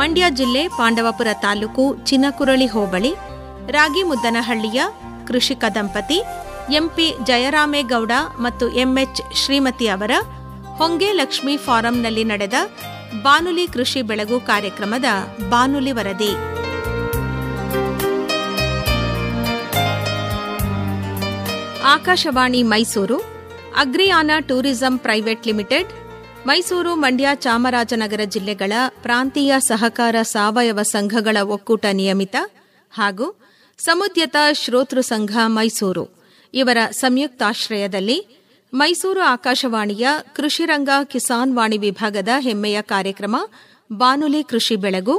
ಮಂಡ್ಯ ಜಿಲ್ಲೆ ಪಾಂಡವಪುರ ತಾಲೂಕು ಚಿನಕುರಳಿ ಹೋಬಳಿ ರಾಗಿಮುದ್ದನಹಳ್ಳಿಯ ಕೃಷಿಕ ದಂಪತಿ ಎಂಪಿ ಜಯರಾಮೇಗೌಡ ಮತ್ತು ಎಂಎಚ್ ಶ್ರೀಮತಿ ಅವರ ಹೊಂಗೆ ಲಕ್ಷ್ಮಿ ಫಾರಂನಲ್ಲಿ ನಡೆದ ಬಾನುಲಿ ಕೃಷಿ ಬೆಳಗು ಕಾರ್ಯಕ್ರಮದ ಬಾನುಲಿ ವರದಿ. ಆಕಾಶವಾಣಿ ಮೈಸೂರು, ಅಗ್ರಿಯಾನ tourism private limited, Mysuru, Mandya, Chamarajanagar ಜಿಲ್ಲೆಗಳ ಪ್ರಾಂತೀಯ ಸಹಕಾರ ಸಾವಯವ ಸಂಘಗಳ ಒಕ್ಕೂಟ ನಿಯಮಿತ ಹಾಗೂ ಸಮುದ್ಯತ ಶ್ರೋತೃ ಸಂಘ ಮೈಸೂರು ಇವರ ಸಂಯುಕ್ತಾಶ್ರಯದಲ್ಲಿ ಮೈಸೂರು ಆಕಾಶವಾಣಿಯ ಕೃಷಿರಂಗ ಕಿಸಾನ್ ವಾಣಿ ವಿಭಾಗದ ಹೆಮ್ಮೆಯ ಕಾರ್ಯಕ್ರಮ ಬಾನುಲಿ ಕೃಷಿ ಬೆಳಗು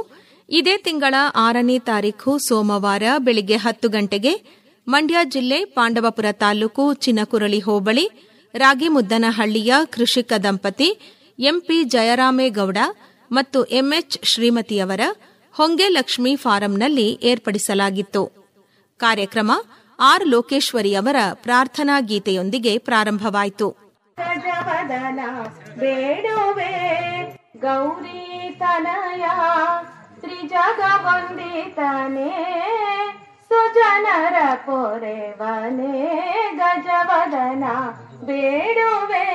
ಇದೇ ತಿಂಗಳ 6ನೇ ತಾರೀಖು ಸೋಮವಾರ ಬೆಳಿಗ್ಗೆ 10 ಗಂಟೆಗೆ ಮಂಡ್ಯ ಜಿಲ್ಲೆ ಪಾಂಡವಪುರ ತಾಲೂಕು ಚಿನಕುರಳಿ ಹೋಬಳಿ ರಾಗಿಮುದ್ದನಹಳ್ಳಿಯ ಕೃಷಿಕ ದಂಪತಿ ಎಂಪಿ ಜಯರಾಮೇಗೌಡ ಮತ್ತು ಎಂಎಚ್ ಶ್ರೀಮತಿಯವರ ಹೊಂಗೆ ಲಕ್ಷ್ಮಿ ಫಾರಂನಲ್ಲಿ ಏರ್ಪಡಿಸಲಾಗಿತ್ತು. ಕಾರ್ಯಕ್ರಮ ಆರ್ ಲೋಕೇಶ್ವರಿ ಅವರ ಪ್ರಾರ್ಥನಾ ಗೀತೆಯೊಂದಿಗೆ ಪ್ರಾರಂಭವಾಯಿತು. ಗಜವದನ ಬೇಡುವೆ ಗೌರಿ ತನಯ ತ್ರಿಜಗವಂದಿತನೇ ಸುಜನರ ಪೊರೆವನೇ ಗಜವದನ ಬೇಡುವೆ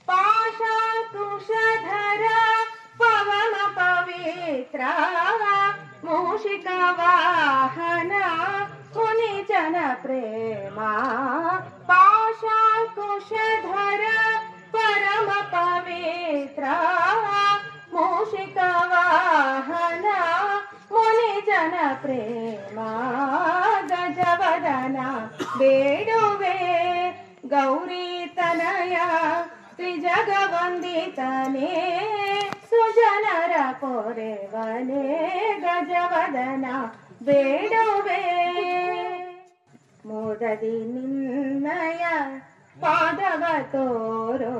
ಪಾಶಕುಶಧರ ಪವನ ಪವಿತ್ರ ಮೂಷಿಕ ವಾಹನ ಮುನಿಜನ ಪ್ರೇಮ ಪಾಶಕುಶಧರ ಪರಮ ಪವಿತ್ರ ಮೂಷಿಕ ವಾಹನ ಮುನಿಜನ ಪ್ರೇಮ ಗಜವದನ ಬೇಡುವೆ ಗೌರಿ ತನಯ ತ್ರಿಜಗವಂದಿತನೇ ಸುಜನರ ಪೊರೆವನೇ ಗಜವದನ ಬೇಡುವೆ ಮೋದದಿ ನಿನ್ನಯ ಪಾದವ ತೋರೋ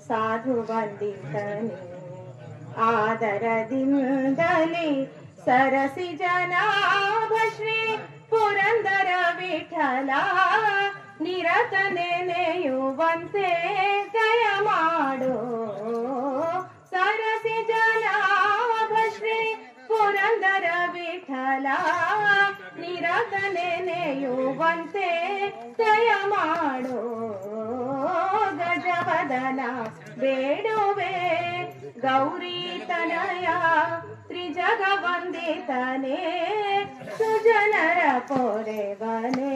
ಸಾಧು ವಂದಿತನೇ ಆದರದಿಂದಲಿ ಸರಸಿ ಜನಾಭ ಶ್ರೀ ಪುರಂದರ ವಿಠಲ ನಿರತ ನೆನೆಯುವಂತೆ ದಯ ಮಾಡೋ ಸರಸಿ ಜನಾಭ ಶ್ರೀ ಪುರಂದರ ವಿಠಲ ನಿರತ ನೆನೆಯುವಂತೆ ದಯ ಮಾಡೋ ಗಜವದನ ಬೇಡುವೆ ಗೌರಿ ತನಯ ತ್ರಿಜಗವಂದಿತನೇ ಸುಜನರ ಪೊರೆವನೇ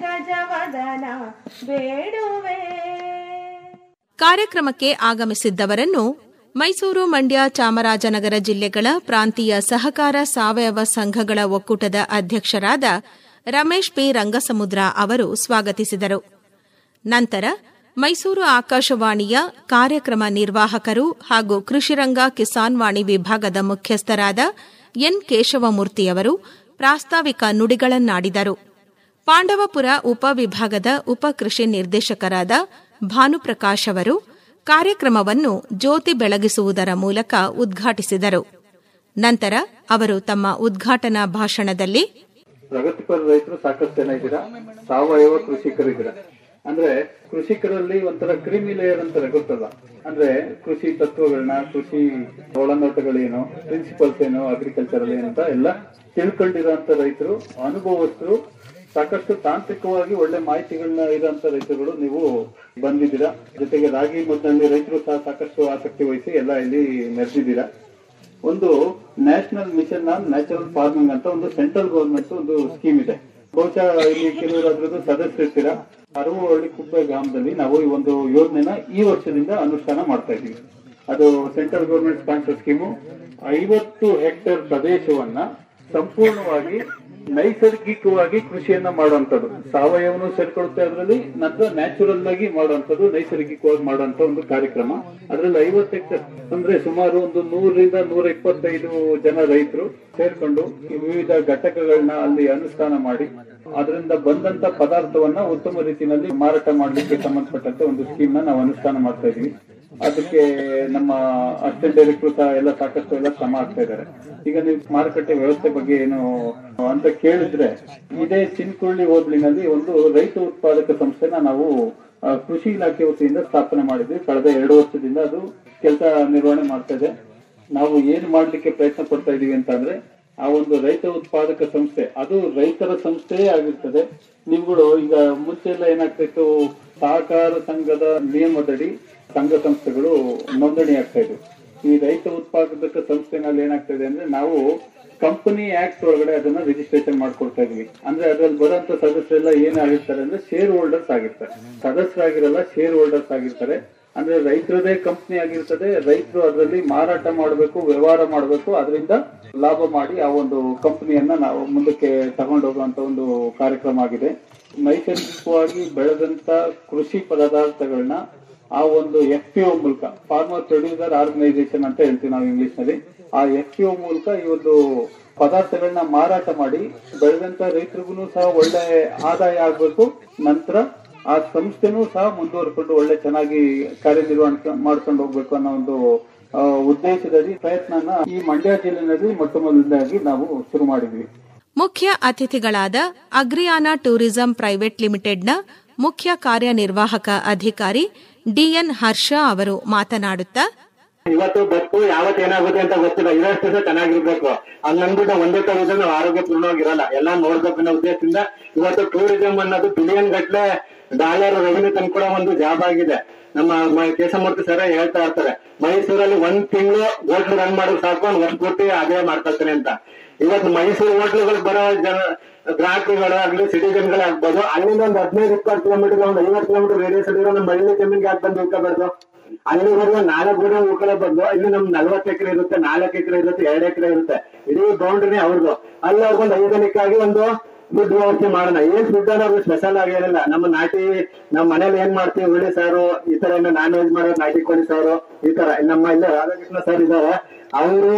ಗಜವದನ ಬೇಡುವೆ. ಕಾರ್ಯಕ್ರಮಕ್ಕೆ ಆಗಮಿಸಿದ್ದವರನ್ನು ಮೈಸೂರು, ಮಂಡ್ಯ, ಚಾಮರಾಜನಗರ ಜಿಲ್ಲೆಗಳ ಪ್ರಾಂತೀಯ ಸಹಕಾರ ಸಾವಯವ ಸಂಘಗಳ ಒಕ್ಕೂಟದ ಅಧ್ಯಕ್ಷರಾದ ರಮೇಶ್ ಪಿ ರಂಗಸಮುದ್ರ ಅವರು ಸ್ವಾಗತಿಸಿದರು. ನಂತರ ಮೈಸೂರು ಆಕಾಶವಾಣಿಯ ಕಾರ್ಯಕ್ರಮ ನಿರ್ವಾಹಕರು ಹಾಗೂ ಕೃಷಿರಂಗ ಕಿಸಾನ್ ವಾಣಿ ವಿಭಾಗದ ಮುಖ್ಯಸ್ಥರಾದ ಎನ್ ಕೇಶವಮೂರ್ತಿಯವರು ಪ್ರಾಸ್ತಾವಿಕ ನುಡಿಗಳನ್ನಾಡಿದರು. ಪಾಂಡವಪುರ ಉಪವಿಭಾಗದ ಉಪಕೃಷಿ ನಿರ್ದೇಶಕರಾದ ಭಾನುಪ್ರಕಾಶ್ ಅವರು ಕಾರ್ಯಕ್ರಮವನ್ನು ಜ್ಯೋತಿ ಬೆಳಗಿಸುವುದರ ಮೂಲಕ ಉದ್ಘಾಟಿಸಿದರು. ನಂತರ ಅವರು ತಮ್ಮ ಉದ್ಘಾಟನಾ ಭಾಷಣದಲ್ಲಿ ಪ್ರಗತಿಪರ ರೈತರು ಸಾಕಷ್ಟು ಜನ ಇದ್ದೀರಾ, ಸಾವಯವ ಕೃಷಿಕರಿದ್ದೀರಾ. ಅಂದ್ರೆ ಕೃಷಿಕರಲ್ಲಿ ಒಂಥರ ಕ್ರೀಮಿ ಲೇಯರ್ ಅಂತಾರೆ, ಗೊತ್ತಲ್ಲ? ಅಂದ್ರೆ ಕೃಷಿ ತತ್ವಗಳನ್ನ, ಕೃಷಿ ಒಳನೋಟಗಳೇನು, ಪ್ರಿನ್ಸಿಪಲ್ಸ್ ಏನು, ಅಗ್ರಿಕಲ್ಚರಲ್ ಏನು ಅಂತ ಎಲ್ಲ ತಿಳ್ಕೊಂಡಿರೋಂಥ ರೈತರು, ಅನುಭವಸ್ಥರು, ಸಾಕಷ್ಟು ತಾಂತ್ರಿಕವಾಗಿ ಒಳ್ಳೆ ಮಾಹಿತಿಗಳನ್ನ ಇರೋಂಥ ರೈತರುಗಳು ನೀವು ಬಂದಿದ್ದೀರಾ. ಜೊತೆಗೆ ರಾಗಿ ಮುದ್ದಲ್ಲಿ ರೈತರು ಸಹ ಸಾಕಷ್ಟು ಆಸಕ್ತಿ ವಹಿಸಿ ಎಲ್ಲ ಇಲ್ಲಿ ನೆರೆದಿದ್ದೀರಾ. ಒಂದು national mission on natural farming ಅಂತ ಒಂದು ಸೆಂಟ್ರಲ್ ಗವರ್ಮೆಂಟ್ ಒಂದು ಸ್ಕೀಮ್ ಇದೆ. ಬಹುಶಃ ಇಲ್ಲಿ ಕೆಲವರು ಅದ್ರದ್ದು ಸದಸ್ಯರಿರ್ತೀರಾ. ಅರವಳ್ಳಿ ಕುಪ್ಪೆ ಗ್ರಾಮದಲ್ಲಿ ನಾವು ಈ ಒಂದು ಯೋಜನೆನ ಈ ವರ್ಷದಿಂದ ಅನುಷ್ಠಾನ ಮಾಡ್ತಾ ಇದ್ದೀವಿ. ಅದು central government sponsor scheme. 50 hectare ಪ್ರದೇಶವನ್ನ ಸಂಪೂರ್ಣವಾಗಿ ನೈಸರ್ಗಿಕವಾಗಿ ಕೃಷಿಯನ್ನ ಮಾಡುವಂತದ್ದು, ಸಾವಯವನು ಸೇರ್ಕೊಳ್ಳುತ್ತೆ ಅದರಲ್ಲಿ, ನಂತರ ನ್ಯಾಚುರಲ್ ಆಗಿ ಮಾಡುವಂತದ್ದು, ನೈಸರ್ಗಿಕವಾಗಿ ಮಾಡುವಂತ ಒಂದು ಕಾರ್ಯಕ್ರಮ. ಅದರಲ್ಲಿ 50 ಹೆಕ್ಟೇರ್ ಅಂದ್ರೆ ಸುಮಾರು ಒಂದು 100ರಿಂದ 125 ಜನ ರೈತರು ಸೇರ್ಕೊಂಡು ವಿವಿಧ ಘಟಕಗಳನ್ನ ಅಲ್ಲಿ ಅನುಷ್ಠಾನ ಮಾಡಿ ಅದರಿಂದ ಬಂದಂತ ಪದಾರ್ಥವನ್ನ ಉತ್ತಮ ರೀತಿಯಲ್ಲಿ ಮಾರಾಟ ಮಾಡ್ಲಿಕ್ಕೆ ಸಂಬಂಧಪಟ್ಟಂತೆ ಒಂದು ಸ್ಕೀಮ್ ನ ನಾವು ಅನುಷ್ಠಾನ ಮಾಡ್ತಾ ಇದೀವಿ. ಅದಕ್ಕೆ ನಮ್ಮ ಅಸಿಸ್ಟೆಂಟ್ ಡೈರೆಕ್ಟರ್ ಸಹ ಎಲ್ಲ ಸಾಕಷ್ಟು ಎಲ್ಲ ಶ್ರಮ ಆಗ್ತಾ ಇದ್ದಾರೆ. ಈಗ ನೀವು ಮಾರುಕಟ್ಟೆ ವ್ಯವಸ್ಥೆ ಬಗ್ಗೆ ಏನು ಅಂತ ಕೇಳಿದ್ರೆ, ಇದೇ ಚಿನಕುರಳಿ ಹೋಬಳಿನಲ್ಲಿ ಒಂದು ರೈತ ಉತ್ಪಾದಕ ಸಂಸ್ಥೆನ ನಾವು ಕೃಷಿ ಇಲಾಖೆ ವತಿಯಿಂದ ಸ್ಥಾಪನೆ ಮಾಡಿದ್ವಿ. ಕಳೆದ 2 ವರ್ಷದಿಂದ ಅದು ಕೆಲಸ ನಿರ್ವಹಣೆ ಮಾಡ್ತಾ ಇದೆ. ನಾವು ಏನು ಮಾಡ್ಲಿಕ್ಕೆ ಪ್ರಯತ್ನ ಪಡ್ತಾ ಇದೀವಿ ಅಂತ ಅಂದ್ರೆ ಆ ಒಂದು ರೈತ ಉತ್ಪಾದಕ ಸಂಸ್ಥೆ ಅದು ರೈತರ ಸಂಸ್ಥೆಯೇ ಆಗಿರ್ತದೆ. ನೀವುಗಳು ಈಗ ಮುಂಚೆ ಎಲ್ಲ ಏನಾಗ್ತಿತ್ತು, ಸಹಕಾರ ಸಂಘದ ನಿಯಮದಡಿ ಸಂಘ ಸಂಸ್ಥೆಗಳು ನೋಂದಣಿ ಆಗ್ತಾ ಇದ್ವು. ಈ ರೈತ ಉತ್ಪಾದಕ ಸಂಸ್ಥೆನಲ್ಲಿ ಏನಾಗ್ತದೆ ಅಂದ್ರೆ ನಾವು ಕಂಪನಿ ಆಕ್ಟ್ ಒಳಗಡೆ ಅದನ್ನ ರಿಜಿಸ್ಟ್ರೇಷನ್ ಮಾಡ್ಕೊಡ್ತಾ ಇದೀವಿ. ಅಂದ್ರೆ ಅದ್ರಲ್ಲಿ ಬರೋಂತ ಸದಸ್ಯರೆಲ್ಲ ಏನಾಗಿರ್ತಾರೆ ಅಂದ್ರೆ ಶೇರ್ ಹೋಲ್ಡರ್ಸ್ ಆಗಿರ್ತಾರೆ, ಸದಸ್ಯರಾಗಿರಲ್ಲ ಶೇರ್ ಹೋಲ್ಡರ್ಸ್ ಆಗಿರ್ತಾರೆ. ಅಂದ್ರೆ ರೈತರದೇ ಕಂಪನಿ ಆಗಿರ್ತದೆ, ರೈತರು ಅದರಲ್ಲಿ ಮಾರಾಟ ಮಾಡಬೇಕು, ವ್ಯವಹಾರ ಮಾಡಬೇಕು, ಅದರಿಂದ ಲಾಭ ಮಾಡಿ ಆ ಒಂದು ಕಂಪನಿಯನ್ನ ನಾವು ಮುಂದಕ್ಕೆ ತಗೊಂಡೋಗುವಂತ ಒಂದು ಕಾರ್ಯಕ್ರಮ ಆಗಿದೆ. ನೈಸರ್ಗಿಕವಾಗಿ ಬೆಳೆದಂತ ಕೃಷಿ ಪದಾರ್ಥಗಳನ್ನ ಆ ಒಂದು FPO ಮೂಲಕ, ಫಾರ್ಮರ್ ಪ್ರೊಡ್ಯೂಸರ್ ಆರ್ಗನೈಸೇಷನ್ ಅಂತ ಹೇಳ್ತೀವಿ ನಾವು ಇಂಗ್ಲಿಷ್ ನಲ್ಲಿ, ಆ FPO ಮೂಲಕ ಈ ಒಂದು ಪದಾರ್ಥಗಳನ್ನ ಮಾರಾಟ ಮಾಡಿ ಬೆಳೆದಂತ ರೈತರಿಗೂ ಸಹ ಒಳ್ಳೆ ಆದಾಯ ಆಗ್ಬೇಕು. ನಂತರ ಆ ಸಂಸ್ಥೆನೂ ಸಹ ಮುಂದುವರ್ಕೊಂಡು ಒಳ್ಳೆ ಚೆನ್ನಾಗಿ ಕಾರ್ಯನಿರ್ವಹಣೆ ಮಾಡ್ಕೊಂಡು ಹೋಗ್ಬೇಕು ಅನ್ನೋ ಒಂದು ಉದ್ದೇಶದಲ್ಲಿ ಪ್ರಯತ್ನನ ಈ ಮಂಡ್ಯ ಜಿಲ್ಲೆಯಲ್ಲಿ ಮೊಟ್ಟ ಮೊದಲನೇದಾಗಿ ನಾವು ಶುರು ಮಾಡಿದ್ವಿ. ಮುಖ್ಯ ಅತಿಥಿಗಳಾದ ಅಗ್ರಿಯಾನಾ ಟೂರಿಸಂ ಪ್ರೈವೇಟ್ ಲಿಮಿಟೆಡ್ನ ಮುಖ್ಯ ಕಾರ್ಯನಿರ್ವಾಹಕ ಅಧಿಕಾರಿ DN ಹರ್ಷ ಅವರು ಮಾತನಾಡುತ್ತಾ, ಇವತ್ತು ಬದುಕು ಯಾವತ್ತು ಏನಾಗುತ್ತೆ ಅಂತ ಗೊತ್ತಿಲ್ಲ, ಇವಷ್ಟು ದಿವಸ ಚೆನ್ನಾಗಿರ್ಬೇಕು ಹಂಗಂದ್ಬಿಟ್ಟು ಒಂದೇ ತರ ನಾವು ಆರೋಗ್ಯ ಪೂರ್ಣವಾಗಿರಲ್ಲ. ಎಲ್ಲ ನೋಡ್ಬೇಕು ಅನ್ನೋ ಉದ್ದೇಶದಿಂದ ಇವತ್ತು ಟೂರಿಸಂ ಅನ್ನೋದು ಬಿಲಿಯನ್ ಗಟ್ಲೆ ಡಾಲರ್ ರೆವಿನ್ಯೂ ತಂದ್ಕೊಡೋ ಒಂದು ಜಾಬ್ ಆಗಿದೆ. ನಮ್ಮ ಕೇಶಮೂರ್ತಿ ಸರ್ ಹೇಳ್ತಾ ಇರ್ತಾರೆ, ಮೈಸೂರಲ್ಲಿ 1 ತಿಂಗಳು ಹೋಟ್ಲು ರನ್ ಮಾಡೋದು ಸಾಕು, ಒಂದು ವರ್ಷ ಪೂರ್ತಿ ಆದಾಯ ಮಾಡ್ಕೊಳ್ತಾನೆ ಅಂತ. ಇವತ್ತು ಮೈಸೂರು ಹೋಟ್ಲುಗಳಿಗೆ ಬರೋ ಜನ ಗ್ರಾಹಕರುಗಳು ಆಗ್ಲಿ ಸಿಟಿಜನ್ಗಳೇ ಆಗ್ಬೋದು, ಅಲ್ಲಿಂದ ಒಂದು 15-20 ಕಿಲೋಮೀಟರ್, ಒಂದು 50 ಕಿಲೋಮೀಟರ್ ರೇಡಿಯಸ್ ಇರೋ ನಮ್ಮ ಹಳ್ಳಿ ಜಮೀನ್ಗೆ ಯಾಕೆ ಬಂದು ಉಳ್ಕೋಬಾರ್ದು? ಅಲ್ಲಿವರೆಗೂ 4 ಗುಡಿ ಉಳ್ಕೊಳ್ಳೋ ಬದಲು ಇಲ್ಲಿ ನಮ್ಗೆ 40 ಎಕರೆ ಇರುತ್ತೆ, 4 ಎಕರೆ ಇರುತ್ತೆ, 2 ಎಕರೆ ಇರುತ್ತೆ, ಇಡೀ ಬೌಂಡ್ರಿನೇ ಅವ್ರದ್ದು. ಅಲ್ಲಿ ಅವ್ರಿಗೊಂದು ಐದನಿಕ್ಕಾಗಿ ಒಂದು ಫುಡ್ ವ್ಯವಸ್ಥೆ ಮಾಡೋಣ. ಏನ್ ಫುಡ್ ಅನ್ನೋದು ಸ್ಪೆಷಲ್ ಆಗಿ ಏನಿಲ್ಲ, ನಮ್ಮ ನಾಟಿ ನಮ್ಮ ಮನೇಲಿ ಏನ್ ಮಾಡ್ತೀವಿ, ಹುಳಿ ಸಾರು, ಈ ತರ ಏನೋ ನಾನ್ ವೆಜ್ ಮಾಡೋದು, ನಾಟಿ ಕೋಳಿ ಸಾರು, ಈ ತರ. ನಮ್ಮ ಇಲ್ಲ ರಾಧಾಕೃಷ್ಣ ಸರ್ ಇದ್ದಾರೆ, ಅವರು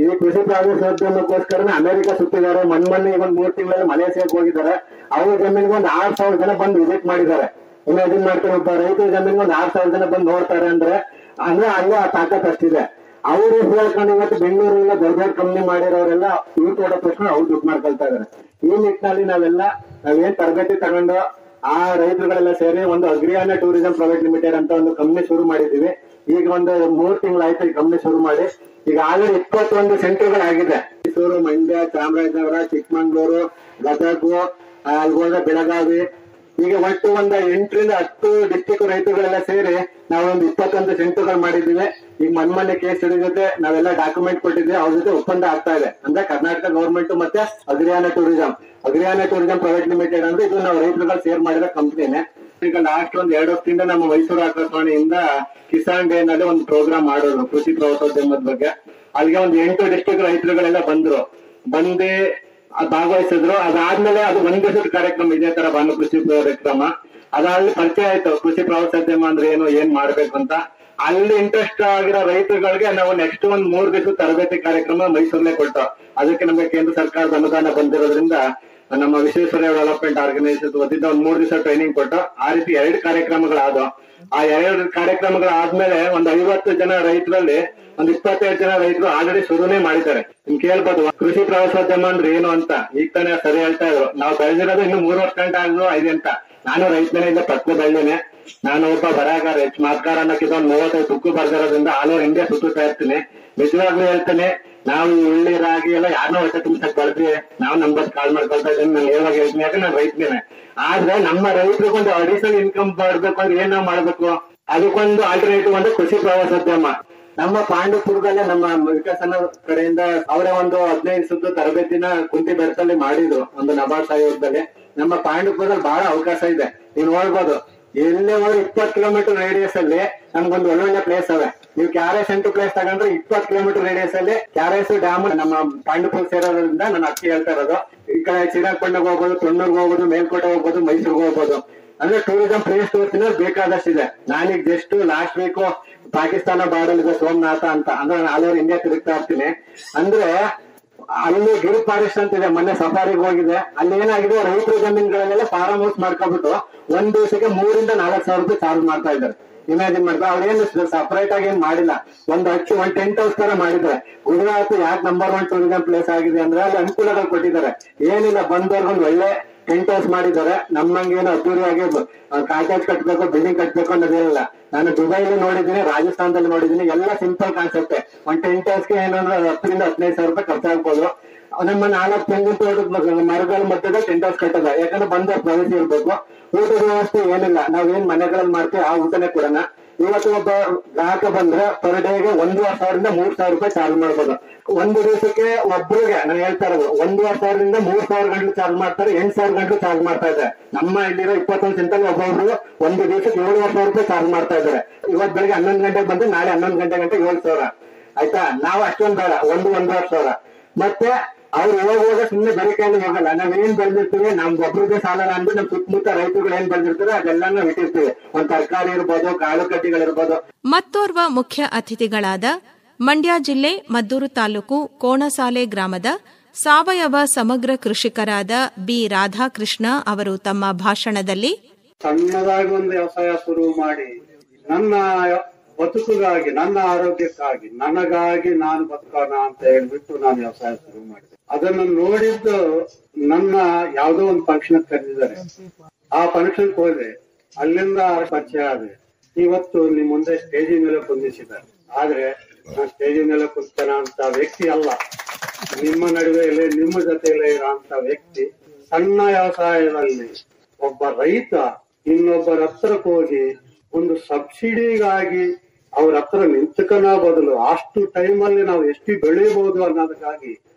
ಈ ಕೃಷಿ ಪ್ರಾದೇಶಿಕೋಸ್ಕರ ಅಮೆರಿಕ ಸುತ್ತಿದ್ದಾರೆ. ಮೊನ್ನೆ ಈಗ ಒಂದು 3 ತಿಂಗಳಲ್ಲಿ ಮಲೇಷಿಯಾಕ್ಕೆ ಹೋಗಿದ್ದಾರೆ. ಅವ್ರ ಜಮೀನ್ಗೆ ಒಂದು 6,000 ಜನ ಬಂದು ವಿಸಿಟ್ ಮಾಡಿದ್ದಾರೆ. ಇಮ್ಯಾಜಿನ್ ಮಾಡ್ತಾರೆ, ಒಬ್ಬ ರೈತರ ಜಮೀನ್ಗೆ ಒಂದು 6,000 ಜನ ಬಂದು ನೋಡ್ತಾರೆ ಅಂದ್ರೆ ಅಲ್ಲೇ ಆ ತಾಕತ್ ಅಷ್ಟಿದೆ. ಅವರು ಹೇಳ್ಕೊಂಡು ಇವತ್ತು ಬೆಂಗಳೂರಿನ ದೊಡ್ಡ ದೊಡ್ಡ ಕಂಪ್ನಿ ಮಾಡಿರೋರೆಲ್ಲ ಇವ್ರು ಕೊಡೋ ತಕ್ಷಣ ಅವ್ರು ದುಡ್ಡು ಮಾಡ್ಕೊಳ್ತಾ ಇದಾರೆ. ಈ ನಿಟ್ಟಿನಲ್ಲಿ ನಾವೇನ್ ತರಬೇತಿ ತಗೊಂಡು ಆ ರೈತರುಗಳೆಲ್ಲ ಸೇರಿ ಒಂದು ಅಗ್ರಿಯಾನಾ ಟೂರಿಸಂ ಪ್ರೈವೇಟ್ ಲಿಮಿಟೆಡ್ ಅಂತ ಒಂದು ಕಂಪ್ನಿ ಶುರು ಮಾಡಿದೀವಿ. ಈಗ ಒಂದು 3 ತಿಂಗಳಾಯ್ತು ಈ ಕಂಪ್ನಿ ಶುರು ಮಾಡಿ. ಈಗ ಆಲ್ರೆಡಿ 21 ಸೆಂಟರ್ಗಳಾಗಿದೆ. ಮೈಸೂರು, ಮಂಡ್ಯ, ಚಾಮರಾಜನಗರ, ಚಿಕ್ಕಮಂಗ್ಳೂರು, ಗದಗ, ಅಲ್ಗೋದ, ಬೆಳಗಾವಿ, ಈಗ ಒಟ್ಟು ಒಂದು 8-10 ಡಿಸ್ಟಿಕ್ ರೈತರುಗಳೆಲ್ಲ ಸೇರಿ ನಾವೊಂದು 21 ಸೆಂಟರ್ಗಳು ಮಾಡಿದ್ದೀವಿ. ಈಗ ಮೊನ್ನೆ ಕೇಸ್ ಜೊತೆ ನಾವೆಲ್ಲ ಡಾಕ್ಯುಮೆಂಟ್ ಕೊಟ್ಟಿದ್ದೀವಿ, ಅವ್ರ ಜೊತೆ ಒಪ್ಪಂದ ಆಗ್ತಾ ಇದೆ. ಅಂದ್ರೆ ಕರ್ನಾಟಕ ಗವರ್ಮೆಂಟ್ ಮತ್ತೆ ಅಗ್ರಿಯಾನಾ ಟೂರಿಸಂ ಪ್ರೈವೇಟ್ ಲಿಮಿಟೆಡ್ ಅಂದ್ರೆ ಇದು ನಾವು ರೈತರುಗಳು ಸೇರ್ ಮಾಡಿರೋ ಕಂಪ್ನಿನೇ. ಈಗ ಲಾಸ್ಟ್ ಒಂದು 2 ವರ್ಷದಿಂದ ನಮ್ಮ ಮೈಸೂರು ಆಕಾಶವಾಣಿಯಿಂದ ಕಿಸಾನ್ ಡೇ ನಲ್ಲಿ ಒಂದು ಪ್ರೋಗ್ರಾಮ್ ಮಾಡೋರು ಕೃಷಿ ಪ್ರವಾಸೋದ್ಯಮದ ಬಗ್ಗೆ. ಅಲ್ಲಿಗೆ ಒಂದು 8 ಡಿಸ್ಟಿಕ್ ರೈತರುಗಳೆಲ್ಲ ಬಂದೇ ಭಾಗವಹಿಸಿದ್ರು. ಅದಾದ್ಮೇಲೆ ಅದು 1 ದಿವಸದ ಕಾರ್ಯಕ್ರಮ, ಇದೇ ತರ ಭಾನು ಕೃಷಿ ಕಾರ್ಯಕ್ರಮ. ಅದಾದ್ಮೇಲೆ ಪರಿಚಯ ಆಯ್ತು ಕೃಷಿ ಪ್ರವಾಸೋದ್ಯಮ ಅಂದ್ರೆ ಏನ್ ಮಾಡ್ಬೇಕು ಅಂತ. ಅಲ್ಲಿ ಇಂಟ್ರೆಸ್ಟ್ ಆಗಿರೋ ರೈತರುಗಳಿಗೆ ನಾವು ನೆಕ್ಸ್ಟ್ ಒಂದು 3 ದಿವಸ ತರಬೇತಿ ಕಾರ್ಯಕ್ರಮ ಮೈಸೂರಲ್ಲೇ ಕೊಟ್ಟು, ಅದಕ್ಕೆ ನಮಗೆ ಕೇಂದ್ರ ಸರ್ಕಾರದ ಅನುದಾನ ಬಂದಿರೋದ್ರಿಂದ ನಮ್ಮ ವಿಶ್ವೇಶ್ವರಯ್ಯ ಡೆವಲಪ್ಮೆಂಟ್ ಆರ್ಗನೈಸೇಷನ್ ವತಿಯಿಂದ ಒಂದು 3 ದಿವಸ ಟ್ರೈನಿಂಗ್ ಕೊಟ್ಟು ಆ ರೀತಿ 2 ಕಾರ್ಯಕ್ರಮಗಳಾದವು. ಆ 2 ಕಾರ್ಯಕ್ರಮಗಳಾದ್ಮೇಲೆ ಒಂದು 50 ಜನ ರೈತರಲ್ಲಿ ಒಂದು 25 ಜನ ರೈತರು ಆಲ್ರೆಡಿ ಶುರುನೇ ಮಾಡಿದ್ದಾರೆ. ನಿಮ್ ಕೇಳ್ಬೋದು ಕೃಷಿ ಪ್ರವಾಸೋದ್ಯಮ ಅಂದ್ರೆ ಏನು ಅಂತ. ಈಗ ತಾನೇ ಸರಿ ಹೇಳ್ತಾ ಇದ್ರು, ನಾವು ಬೆಳೆದಿರೋದು ಇನ್ನು 3 ವರ್ಷ ಗಂಟೆ ಇದೆ ಅಂತ. ನಾನು ರೈತನೇ ಇಲ್ಲ, ಪಕ್ಕ ಬೆಳ್ಳಿನೇ. ನಾನು ಒಬ್ಬ ಬರಹಗಾರ, ಮಾತ್ಕಾರ ಅನ್ನೋಕ್ಕಿಂತ ಒಂದು 35 ಬುಕ್ ಬರ್ದಿರೋದ್ರಿಂದ ಆಲ್ ಓವರ್ ಇಂಡಿಯಾ ಸುತ್ತುತ್ತಾ ಇರ್ತೀನಿ. ನಿಜವಾಗ್ಲೂ ಹೇಳ್ತೇನೆ, ನಾವು ಉಳ್ಳಿ ರಾಗಿ ಎಲ್ಲ ಯಾರನ್ನೋ ಹೊಟ್ಟೆ ತುಂಬಸಕ್ ಬಳಸಿ ನಾವು ನಂಬರ್ ಕಾಲ್ ಮಾಡ್ಕೊಳ್ತಾ ಇದ್ದೀನಿ. ನಾನು ಹೇಳುವಾಗ ಹೇಳ್ತೀನಿ, ಯಾಕಂದ್ರೆ ನಾನು ರೈತನೇ. ಆದ್ರೆ ನಮ್ಮ ರೈತರಿಗೊಂದು ಅಡಿಷನಲ್ ಇನ್ಕಮ್ ಬರ್ಬೇಕು ಅಂದ್ರೆ ಏನ್ ನಾವು ಮಾಡ್ಬೇಕು? ಅದಕ್ಕೊಂದು ಆಲ್ಟರ್ನೇಟಿವ್ ಒಂದು ಕೃಷಿ ಪ್ರವಾಸೋದ್ಯಮ. ನಮ್ಮ ಪಾಂಡವಪುರದಲ್ಲೇ ನಮ್ಮ ವಿಕಾಸನ ಕಡೆಯಿಂದ ಅವರೇ ಒಂದು 15 ಸುತ್ತು ತರಬೇತಿನ ಕುಂತಿ ಬೆಟ್ಟದಲ್ಲಿ ಮಾಡಿದ್ರು, ಒಂದು ನಬಾರ್ಡ್ ಸಹಯೋಗದಲ್ಲಿ. ನಮ್ಮ ಪಾಂಡವಪುರದಲ್ಲಿ ಬಹಳ ಅವಕಾಶ ಇದೆ. ನೀವು ನೋಡ್ಬೋದು, ಎಲ್ಲೇ ಹೋದ್ರೆ 20 ಕಿಲೋಮೀಟರ್ ರೇಡಿಯಸ್ ಅಲ್ಲಿ ನಮ್ಗೊಂದು ಒಳ್ಳೊಳ್ಳೆ ಪ್ಲೇಸ್ ಅವೆ. ನೀವು ಕ್ಯಾರೆಸ್ ಸೆಂಟ್ರ್ ಪ್ಲೇಸ್ ತಗೊಂಡ್ರೆ 20 ಕಿಲೋಮೀಟರ್ ರೇಡಿಯಸ್ ಅಲ್ಲಿ ಕ್ಯಾರೆಸ್ ಡ್ಯಾಮ್ ನಮ್ಮ ಪಾಂಡವಪುರ ಸೇರೋದ್ರಿಂದ ನಾನು ಅಕ್ಕಿ ಹೇಳ್ತಾ ಇರೋದು. ಈ ಕಡೆ ಶ್ರೀರಂಗಪಟ್ಟಣಕ್ಕೆ ಹೋಗ್ಬೋದು, ತೊಣ್ಣೂರ್ಗೆ ಹೋಗ್ಬೋದು, ಮೇಲ್ಕೋಟೆ ಹೋಗ್ಬೋದು, ಮೈಸೂರಿಗೆ ಹೋಗ್ಬೋದು. ಅಂದ್ರೆ ಟೂರಿಸಂ ಪ್ಲೇಸ್ ತೋರಿಸಿದ್ರೆ ಬೇಕಾದಷ್ಟಿದೆ. ನಾನೀಗ just last week Pakistan border ಇದೆ ಸೋಮನಾಥ ಅಂತ, ಅಂದ್ರೆ ಆಲ್ ಓವರ್ ಇಂಡಿಯಾ ತಿರುಗ್ತಾ ಇರ್ತೀನಿ. ಅಂದ್ರೆ ಅಲ್ಲಿ ಗಿರ್ ಫಾರೆಸ್ಟ್ ಅಂತ ಇದೆ, ಮೊನ್ನೆ ಸಫಾರಿಗೆ ಹೋಗಿದೆ. ಅಲ್ಲಿ ಏನಾಗಿದೆ, ರೈತರ ಜಮೀನುಗಳನ್ನೆಲ್ಲ ಫಾರ್ಮ್ ಹೌಸ್ ಮಾಡ್ಕೊಬಿಟ್ಟು 1 ದಿವಸಕ್ಕೆ 3,000-4,000 ರೂಪಾಯಿ ಚಾರ್ಜ್ ಮಾಡ್ತಾ ಇದ್ದಾರೆ. ಇಮ್ಯಾಜಿನ್ ಮಾಡ್ತಾ, ಅವ್ರೇನು ಸಪರೇಟ್ ಆಗಿ ಏನ್ ಮಾಡಿಲ್ಲ, ಒಂದು ಟೆಂಟ್ ಹೌಸ್ ತರ ಮಾಡಿದ್ದಾರೆ. ಗುಜರಾತ್ ಯಾಕೆ ನಂಬರ್ 1 ಟೂರಿಸಂ ಪ್ಲೇಸ್ ಆಗಿದೆ ಅಂದ್ರೆ ಅಲ್ಲಿ ಅನುಕೂಲಗಳು ಕೊಟ್ಟಿದ್ದಾರೆ. ಏನಿಲ್ಲ, ಬಂದವ್ರಿಗೊಂದು ಒಳ್ಳೆ ಟೆಂಟ್ ಹೌಸ್ ಮಾಡಿದ್ದಾರೆ. ನಮ್ಮಂಗೇನು ಅದ್ದೂರಿಯಾಗಿ ಕಾಂಟ್ಯಾಕ್ಟ್ ಕಟ್ಬೇಕು, ಬಿಲ್ಡಿಂಗ್ ಕಟ್ಬೇಕು ಅನ್ನೋದೇನಿಲ್ಲ. ನಾನು ದುಬೈಲಿ ನೋಡಿದ್ದೀನಿ, ರಾಜಸ್ಥಾನದಲ್ಲಿ ನೋಡಿದ್ದೀನಿ, ಎಲ್ಲ ಸಿಂಪಲ್ ಕಾನ್ಸೆಪ್ಟ್. ಒಂದ್ ಟೆಂಟ್ ಹೌಸ್ಗೆ ಏನಂದ್ರೆ 10,000 to 15,000 ರೂಪಾಯಿ ಖರ್ಚಾಗ್ಬೋದು. ನಮ್ಮ 4 ತೆಂಗಿನ ತೋಟದ ಮರಗಳ ಮಧ್ಯದ ಟೆಂಟ್ ಹೌಸ್ ಕಟ್ಟದ, ಯಾಕಂದ್ರೆ ಬಂದ ಪ್ರವೇಶ ಇರ್ಬೇಕು. ಊಟದ ವ್ಯವಸ್ಥೆ ಏನಿಲ್ಲ, ನಾವೇನ್ ಮನೆಗಳಲ್ಲಿ ಮಾಡ್ತೀವಿ ಆ ಊಟನೇ ಕೊಡೋಣ. ಇವತ್ತು ಒಬ್ಬ ಗ್ರಾಹಕ ಬಂದ್ರೆ ಪರ್ ಡೇಗೆ 1,500 ಇಂದ 3,000 ರೂಪಾಯಿ ಚಾರ್ಜ್ ಮಾಡ್ಬೋದು. ಒಂದು ದಿವಸಕ್ಕೆ ಒಬ್ರಿಗೆ ನಾನು ಹೇಳ್ತಾ ಇರೋದು 1,500 ಇಂದ 3,000 ಗಂಟಲು ಚಾರ್ಜ್ ಮಾಡ್ತಾರೆ, 8,000 ಗಂಟಲು ಚಾರ್ಜ್ ಮಾಡ್ತಾ ಇದ್ದಾರೆ. ನಮ್ಮ ಇಲ್ಲಿರೋ 21 ಸೆಂಟರ್ ಒಬ್ಬೊಬ್ರು ಒಂದು ದಿವಸಕ್ಕೆ 7,500 ರೂಪಾಯಿ ಚಾರ್ಜ್ ಮಾಡ್ತಾ ಇದ್ದಾರೆ. ಇವತ್ತು ಬೆಳಿಗ್ಗೆ 11 ಗಂಟೆಗೆ ಬಂದ್ರೆ ನಾಳೆ 11 ಗಂಟೆ 7,000. ಆಯ್ತಾ? ನಾವು ಅಷ್ಟೊಂದು ಬೇಡ, 1,500. ಮತ್ತೆ ಅವ್ರು ಹೋಗುವಾಗ ಸುಮ್ಮನೆ ಬೆಳಕಲ್ಲಿ ಹೋಗಲ್ಲ. ನಾವೇನ್ ಬೆಳೆದಿರ್ತೀವಿ, ನಮ್ ಒಬ್ರಿಗೆ ಸಾಲ ಅಂದ್ಬಿಟ್ಟು ನಮ್ ಸುತ್ತಮುತ್ತ ರೈತರುಗಳು ಏನ್ ಬೆಳೆದಿರ್ತಾರೆ ಅದೆಲ್ಲ ನಾವು ಇಟ್ಟಿರ್ತೀವಿ. ಒಂದ್ ತರಕಾರಿ ಇರ್ಬೋದು, ಕಾಳು ಕಡ್ಡಿಗಳಿರ್ಬೋದು. ಮತ್ತೋರ್ವ ಮುಖ್ಯ ಅತಿಥಿಗಳಾದ ಮಂಡ್ಯ ಜಿಲ್ಲೆ ಮದ್ದೂರು ತಾಲೂಕು ಕೋಣಸಾಲೆ ಗ್ರಾಮದ ಸಾವಯವ ಸಮಗ್ರ ಕೃಷಿಕರಾದ ಬಿ ರಾಧಾಕೃಷ್ಣ ಅವರು ತಮ್ಮ ಭಾಷಣದಲ್ಲಿ ಸಣ್ಣದಾಗಿ ಒಂದು ವ್ಯವಸಾಯ ಶುರು ಮಾಡಿ ನನ್ನ ಬದುಕಿಗಾಗಿ, ನನ್ನ ಆರೋಗ್ಯಕ್ಕಾಗಿ, ನನಗಾಗಿ ನಾನು ಬದುಕೋಣ ಅಂತ ಹೇಳ್ಬಿಟ್ಟು ನಾನು ವ್ಯವಸಾಯ ಶುರು ಮಾಡಿದೆ. ಅದನ್ನು ನೋಡಿದ್ದು ನನ್ನ ಯಾವುದೋ ಒಂದು ಫಂಕ್ಷನ್ ಕರೆದಿದ್ದಾರೆ. ಆ ಫಂಕ್ಷನ್ ಹೋದ್ರೆ ಅಲ್ಲಿಂದ ಪರಿಚಯ ಆದ್ರೆ ಇವತ್ತು ನಿಮ್ ಮುಂದೆ ಸ್ಟೇಜ್ ಮೇಲೆ ಕುಂದಿಸಿದ್ದಾರೆ. ಆದ್ರೆ ನಾನು ಸ್ಟೇಜ್ ಮೇಲೆ ಕುಂತಾನ ಅಂತ ವ್ಯಕ್ತಿ ಅಲ್ಲ, ನಿಮ್ಮ ನಡುವೆಯಲ್ಲೇ ನಿಮ್ಮ ಜೊತೆಯಲ್ಲೇ ಇರೋಂತ ವ್ಯಕ್ತಿ. ಸಣ್ಣ ವ್ಯವಸಾಯದಲ್ಲಿ ಒಬ್ಬ ರೈತ ಇನ್ನೊಬ್ಬರ ಹತ್ರಕ್ಕೆ ಹೋಗಿ ಒಂದು ಸಬ್ಸಿಡಿಗಾಗಿ ಅವ್ರ ಹತ್ರ ನಿಂತಕನ ಬದಲು ಅಷ್ಟು ಟೈಮಲ್ಲಿ ನಾವು ಎಷ್ಟು ಬೆಳೆಯಬಹುದು ಅನ್ನೋದಕ್ಕಾಗಿ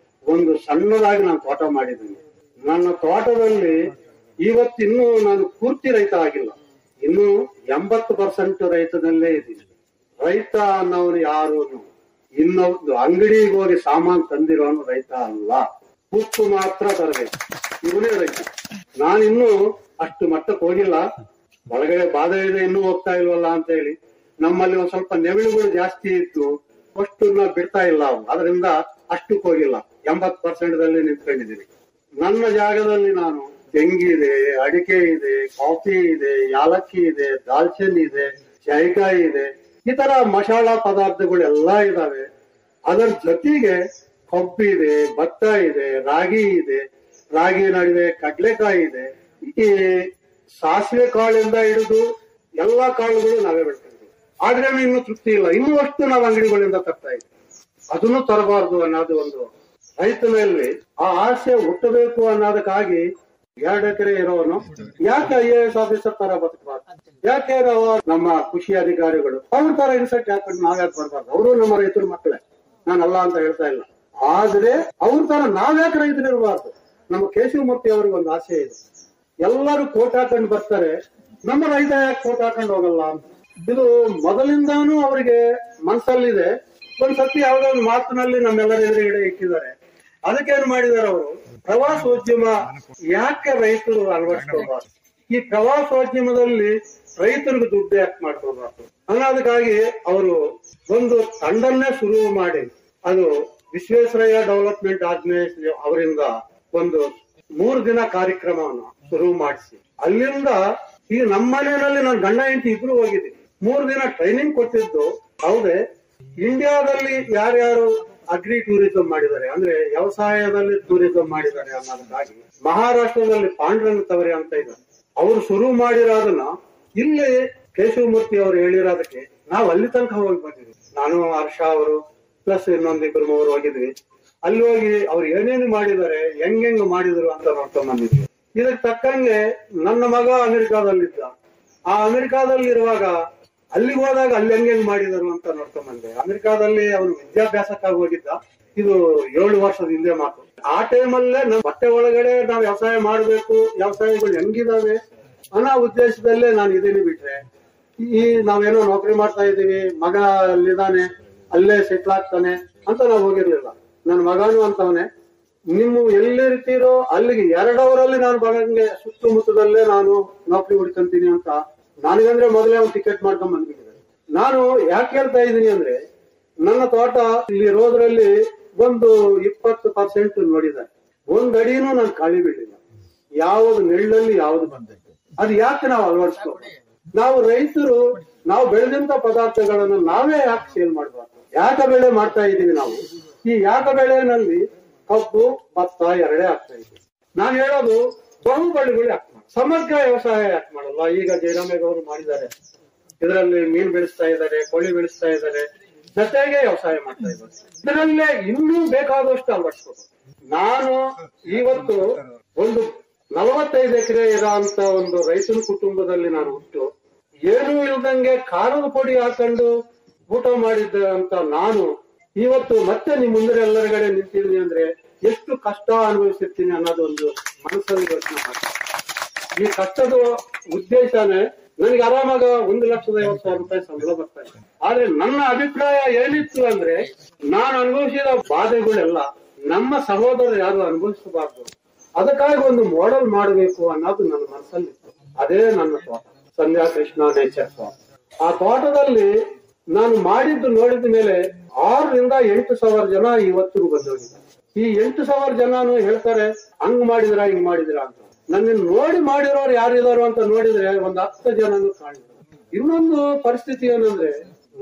ಒಂದು ಸಣ್ಣದಾಗಿ ನಾನು ತೋಟ ಮಾಡಿದ್ದೀನಿ. ನನ್ನ ತೋಟದಲ್ಲಿ ಇವತ್ತಿನ್ನೂ ನಾನು ಪೂರ್ತಿ ರೈತ ಆಗಿಲ್ಲ, ಇನ್ನು 80% ರೈತದಲ್ಲೇ ಇದ್ದೀನಿ. ರೈತ ಅನ್ನೋನು ಯಾರು? ಇನ್ನೊಂದು ಅಂಗಡಿಗೆ ಹೋಗಿ ಸಾಮಾನು ತಂದಿರೋನು ರೈತ ಅಲ್ಲ, ಉಪ್ಪು ಮಾತ್ರ ತರಬೇಕು, ಇವನೇ ರೈತ. ನಾನಿನ್ನೂ ಅಷ್ಟು ಮಟ್ಟಕ್ಕೆ ಹೋಗಿಲ್ಲ. ಒಳಗಡೆ ಬಾಧೆ ಇದೆ, ಇನ್ನೂ ಹೋಗ್ತಾ ಇಲ್ವಲ್ಲ ಅಂತ ಹೇಳಿ ನಮ್ಮಲ್ಲಿ ಒಂದ್ ಸ್ವಲ್ಪ ನೆವಿಳುಗಳು ಜಾಸ್ತಿ ಇತ್ತು, ಅಷ್ಟನ್ನ ಬಿಡ್ತಾ ಇಲ್ಲ ಅವು. ಅದರಿಂದ ಅಷ್ಟಕ್ಕೆ ಹೋಗಿಲ್ಲ, 80% ನಿಂತ್ಕೊಂಡಿದ್ದೀನಿ. ನನ್ನ ಜಾಗದಲ್ಲಿ ನಾನು ತೆಂಗಿದೆ, ಅಡಿಕೆ ಇದೆ, ಕಾಫಿ ಇದೆ, ಯಾಲಕ್ಕಿ ಇದೆ, ದಾಲ್ಚಿನ್ನಿ ಇದೆ, ಜಾಯಿಕಾಯಿ ಇದೆ, ಈ ತರ ಮಸಾಲಾ ಪದಾರ್ಥಗಳೆಲ್ಲ ಇದಾವೆ. ಅದರ ಜೊತೆಗೆ ಕಬ್ಬಿದೆ, ಭತ್ತ ಇದೆ, ರಾಗಿ ಇದೆ, ರಾಗಿ ನಡುವೆ ಕಡ್ಲೆಕಾಯಿ ಇದೆ. ಈ ಸಾಸಿವೆ ಕಾಳಿಂದ ಹಿಡಿದು ಎಲ್ಲಾ ಕಾಳುಗಳು ನಾವೇ ಬೆಳ್ಕೊಂಡಿದ್ದೀವಿ. ಆದ್ರೆ ಇನ್ನೂ ತೃಪ್ತಿ ಇಲ್ಲ, ಇನ್ನೂ ಅಷ್ಟು ನಾವು ಅಂಗಡಿಗಳಿಂದ ತರ್ತಾ ಇದ್ದೀವಿ. ಅದನ್ನು ತರಬಾರ್ದು ಅನ್ನೋದು ಒಂದು ರೈತನಲ್ಲಿ ಆ ಆಸೆ ಹುಟ್ಟಬೇಕು ಅನ್ನೋದಕ್ಕಾಗಿ 2 ಎಕರೆ ಇರೋನು ಯಾಕೆ IAS ಆಫೀಸರ್ ತರ ಬದುಕಬಾರ್ದು? ಯಾಕೆ ನಮ್ಮ ಕೃಷಿ ಅಧಿಕಾರಿಗಳು ಅವ್ರ ತರ ಇನ್ಸೆಟ್ ಹಾಕೊಂಡು ನಾವ್ಯಾಕೆ ಬರ್ಬಾರ್ದು? ಅವರು ನಮ್ಮ ರೈತರ ಮಕ್ಕಳೇ, ನಾನಲ್ಲ ಅಂತ ಹೇಳ್ತಾ ಇಲ್ಲ. ಆದ್ರೆ ಅವ್ರ ತರ ನಾವ್ಯಾಕೆ ರೈತರಿರ್ಬಾರ್ದು? ನಮ್ಮ ಕೇಶವಮೂರ್ತಿ ಅವ್ರಿಗೆ ಒಂದು ಆಸೆ ಇದೆ, ಎಲ್ಲರೂ ಕೋಟ್ ಹಾಕೊಂಡು ಬರ್ತಾರೆ, ನಮ್ಮ ರೈತ ಯಾಕೆ ಕೋಟ್ ಹಾಕೊಂಡು ಹೋಗಲ್ಲ ಅಂತ. ಇದು ಮೊದಲಿಂದಾನು ಅವರಿಗೆ ಮನಸ್ಸಲ್ಲಿದೆ. ಒಂದ್ಸತಿ ಯಾವುದೋ ಒಂದು ಮಾತಿನಲ್ಲಿ ನಮ್ಮೆಲ್ಲರ ಎದುರುಗಡೆ ಇಟ್ಟಿದ್ದಾರೆ. ಅದಕ್ಕೇನು ಮಾಡಿದಾರೆ ಅವರು, ಪ್ರವಾಸೋದ್ಯಮ ಯಾಕೆ ರೈತರು ಅಳವಡಿಸ್ಕೋಬಾರ್ದು, ಈ ಪ್ರವಾಸೋದ್ಯಮದಲ್ಲಿ ರೈತರಿಗೆ ದುಡ್ಡು ಯಾಕೆ ಮಾಡ್ಕೋಬಾರ್ದು ಅನ್ನೋದಕ್ಕಾಗಿ ಅವರು ಒಂದು ತಂಡನ್ನೇ ಶುರು ಮಾಡಿ, ಅದು ವಿಶ್ವೇಶ್ವರಯ್ಯ ಡೆವಲಪ್ಮೆಂಟ್ ಆರ್ಗನೈಸೇಷನ್ ಅವರಿಂದ ಒಂದು 3 ದಿನ ಕಾರ್ಯಕ್ರಮವನ್ನು ಶುರು ಮಾಡಿಸಿ, ಅಲ್ಲಿಂದ ಈ ನಮ್ಮ ಮನೆಯಲ್ಲಿ ನಾನು ಗಂಡ ಹೆಂಡತಿ ಇಬ್ರು ಹೋಗಿದ್ದೀನಿ. 3 ದಿನ ಟ್ರೈನಿಂಗ್ ಕೊಟ್ಟಿದ್ದು. ಹೌದೇ, ಇಂಡಿಯಾದಲ್ಲಿ ಯಾರ್ಯಾರು ಅಗ್ರಿ ಟೂರಿಸಂ ಮಾಡಿದ್ದಾರೆ, ಅಂದ್ರೆ ವ್ಯವಸಾಯದಲ್ಲಿ ಟೂರಿಸಂ ಮಾಡಿದ್ದಾರೆ ಅನ್ನೋದಕ್ಕಾಗಿ ಮಹಾರಾಷ್ಟ್ರದಲ್ಲಿ ಪಾಂಡುರಂಗ ತವರೆ ಅಂತ ಇದ್ದಾರೆ. ಅವರು ಶುರು ಮಾಡಿರೋದನ್ನ ಇಲ್ಲಿ ಕೇಶವಮೂರ್ತಿ ಅವರು ಹೇಳಿರೋದಕ್ಕೆ ನಾವು ಅಲ್ಲಿ ತನಕ ಹೋಗಿ ಬಂದಿದ್ವಿ. ನಾನು, ಹರ್ಷ ಅವರು ಪ್ಲಸ್ ಇನ್ನೊಂದಿಬ್ಬರು 3 ಹೋಗಿದ್ವಿ. ಅಲ್ಲಿ ಹೋಗಿ ಅವ್ರು ಏನೇನು ಮಾಡಿದ್ದಾರೆ, ಹೆಂಗ್ ಮಾಡಿದ್ರು ಅಂತ ನೋಡ್ಕೊಂಡ್ ಬಂದಿದ್ವಿ. ಇದಕ್ಕೆ ತಕ್ಕಂಗೆ ನನ್ನ ಮಗ ಅಮೆರಿಕಾದಲ್ಲಿದ್ದ. ಆ ಅಮೆರಿಕಾದಲ್ಲಿ ಇರುವಾಗ ಅಲ್ಲಿಗೆ ಹೋದಾಗ ಅಲ್ಲಿ ಹೆಂಗ್ ಮಾಡಿದರು ಅಂತ ನೋಡ್ಕೊಂಡ್ ಬಂದೆ. ಅಮೆರಿಕಾದಲ್ಲಿ ಅವನು ವಿದ್ಯಾಭ್ಯಾಸಕ್ಕಾಗಿ ಹೋಗಿದ್ದ. ಇದು 7 ವರ್ಷದ ಹಿಂದೆ ಮಾತು. ಆ ಟೈಮಲ್ಲೇ ನಮ್ಮ ಬಟ್ಟೆ ಒಳಗಡೆ ನಾವು ವ್ಯವಸಾಯ ಮಾಡ್ಬೇಕು, ವ್ಯವಸಾಯಗಳು ಹೆಂಗಿದಾವೆ ಅನ್ನೋ ಉದ್ದೇಶದಲ್ಲೇ ನಾನು ಇದೀನಿ. ಬಿಟ್ರೆ ಈ ನಾವೇನೋ ನೌಕರಿ ಮಾಡ್ತಾ ಇದೀವಿ, ಮಗ ಅಲ್ಲಿದ್ದಾನೆ, ಅಲ್ಲೇ ಸೆಟ್ಲ್ ಆಗ್ತಾನೆ ಅಂತ ನಾವು ಹೋಗಿರ್ಲಿಲ್ಲ. ನನ್ನ ಮಗನು ಅಂತವನೇ, ನೀವು ಎಲ್ಲಿರ್ತೀರೋ ಅಲ್ಲಿಗೆ 2 ಅವರಲ್ಲಿ ನಾನು ಬರಂಗೆ ಸುತ್ತಮುತ್ತದಲ್ಲೇ ನಾನು ನೌಕರಿ ಹುಡ್ಕೊಂತೀನಿ ಅಂತ ನನಗಂದ್ರೆ ಮೊದಲೇ ಒಂದು ಟಿಕೆಟ್ ಮಾಡ್ಕೊಂಡ್ ಬಂದ್ಬಿಟ್ಟಿದ್ದಾರೆ. ನಾನು ಯಾಕೆ ಹೇಳ್ತಾ ಇದ್ದೀನಿ ಅಂದ್ರೆ, ನನ್ನ ತೋಟ ಇಲ್ಲಿ ಇರೋದ್ರಲ್ಲಿ ಒಂದು 20% ನೋಡಿದ್ದಾರೆ. 1 ಅಡಿನೂ ನಾನು ಖಾಲಿ ಬಿಟ್ಟಿಲ್ಲ. ಯಾವ್ದು ನೆಳ್ಳಲ್ಲಿ ಯಾವ್ದು ಬಂದೈತೆ ಅದು ಯಾಕೆ ನಾವು ಅಳವಡಿಸ್ಕೋ? ನಾವು ರೈತರು ನಾವು ಬೆಳೆದಂತ ಪದಾರ್ಥಗಳನ್ನು ನಾವೇ ಯಾಕೆ ಸೇಲ್ ಮಾಡಬಾರ್ದು? ಯಾಕ ಬೆಳೆ ಮಾಡ್ತಾ ಇದೀವಿ ನಾವು. ಈ ಯಾಕ ಬೆಳೆನಲ್ಲಿ ಕಬ್ಬು ಭತ್ತ 2 ಆಗ್ತಾ ಇದೆ. ನಾನು ಹೇಳೋದು ಬಹುಬಳ್ಳಿಗಳು ಯಾಕೆ ಮಾಡಿ ಸಮಗ್ರ ವ್ಯವಸಾಯ ಯಾಕೆ ಮಾಡಲ್ಲ? ಈಗ ಜಯರಾಮೇಗೌಡರು ಮಾಡಿದ್ದಾರೆ, ಇದರಲ್ಲಿ ಮೀನು ಬೆಳೆಸ್ತಾ ಇದ್ದಾರೆ, ಕೋಳಿ ಬೆಳೆಸ್ತಾ ಇದ್ದಾರೆ, ಜೊತೆಗೆ ವ್ಯವಸಾಯ ಮಾಡ್ತಾ ಇದ್ದಾರೆ. ಇದರಲ್ಲೇ ಇನ್ನೂ ಬೇಕಾದಷ್ಟು ಅಳವಡಿಸ್ಬೇಕು. ನಾನು ಇವತ್ತು ಒಂದು 45 ಎಕರೆ ಇರೋಂತ ಒಂದು ರೈತನ ಕುಟುಂಬದಲ್ಲಿ ನಾನು ಹುಟ್ಟು ಏನೂ ಇಲ್ದಂಗೆ ಖಾರದ ಪುಡಿ ಹಾಕೊಂಡು ಊಟ ಮಾಡಿದ್ದ ಅಂತ ನಾನು ಇವತ್ತು ಮತ್ತೆ ನಿಮ್ ಮುಂದೆ ಎಲ್ಲರಗಡೆ ನಿಂತಿದ್ದೀನಿ ಅಂದ್ರೆ ಎಷ್ಟು ಕಷ್ಟ ಅನುಭವಿಸಿರ್ತೀನಿ ಅನ್ನೋದು ಒಂದು ಮನಸ್ಸಲ್ಲಿ ಯೋಚನೆ ಮಾಡ್ತೀನಿ. ಈ ಕಷ್ಟದ ಉದ್ದೇಶನೇ ನನಗೆ ಆರಾಮಾಗ 1,50,000 ರೂಪಾಯಿ ಸಂಬಳ ಬರ್ತಾ ಇದೆ. ಆದ್ರೆ ನನ್ನ ಅಭಿಪ್ರಾಯ ಏನಿತ್ತು ಅಂದ್ರೆ ನಾನು ಅನುಭವಿಸಿದ ಬಾಧೆಗಳೆಲ್ಲ ನಮ್ಮ ಸಹೋದರರು ಯಾರು ಅನುಭವಿಸಬಾರ್ದು, ಅದಕ್ಕಾಗಿ ಒಂದು ಮಾಡೆಲ್ ಮಾಡಬೇಕು ಅನ್ನೋದು ನನ್ನ ಮನಸ್ಸಲ್ಲಿತ್ತು. ಅದೇ ನನ್ನ ತೋಟ, ಸಂಧ್ಯಾ ಕೃಷ್ಣ ನೇಚರ್ ತೋಟ. ಆ ತೋಟದಲ್ಲಿ ನಾನು ಮಾಡಿದ್ದು ನೋಡಿದ ಮೇಲೆ 6,000 to 8,000 ಜನ ಇವತ್ತಿಗೂ ಬಂದೋಗಿದ್ದಾರೆ. ಈ 8,000 ಜನನು ಹೇಳ್ತಾರೆ ಹಂಗ್ ಮಾಡಿದ್ರ ಹಿಂಗ್ ಮಾಡಿದ್ರ ಅಂತ. ನನ್ನ ನೋಡಿ ಮಾಡಿರೋರು ಯಾರಿದಾರು ಅಂತ ನೋಡಿದ್ರೆ ಒಂದು 10 ಜನನು ಕಾಣಿದ್ರು. ಇನ್ನೊಂದು ಪರಿಸ್ಥಿತಿ ಏನಂದ್ರೆ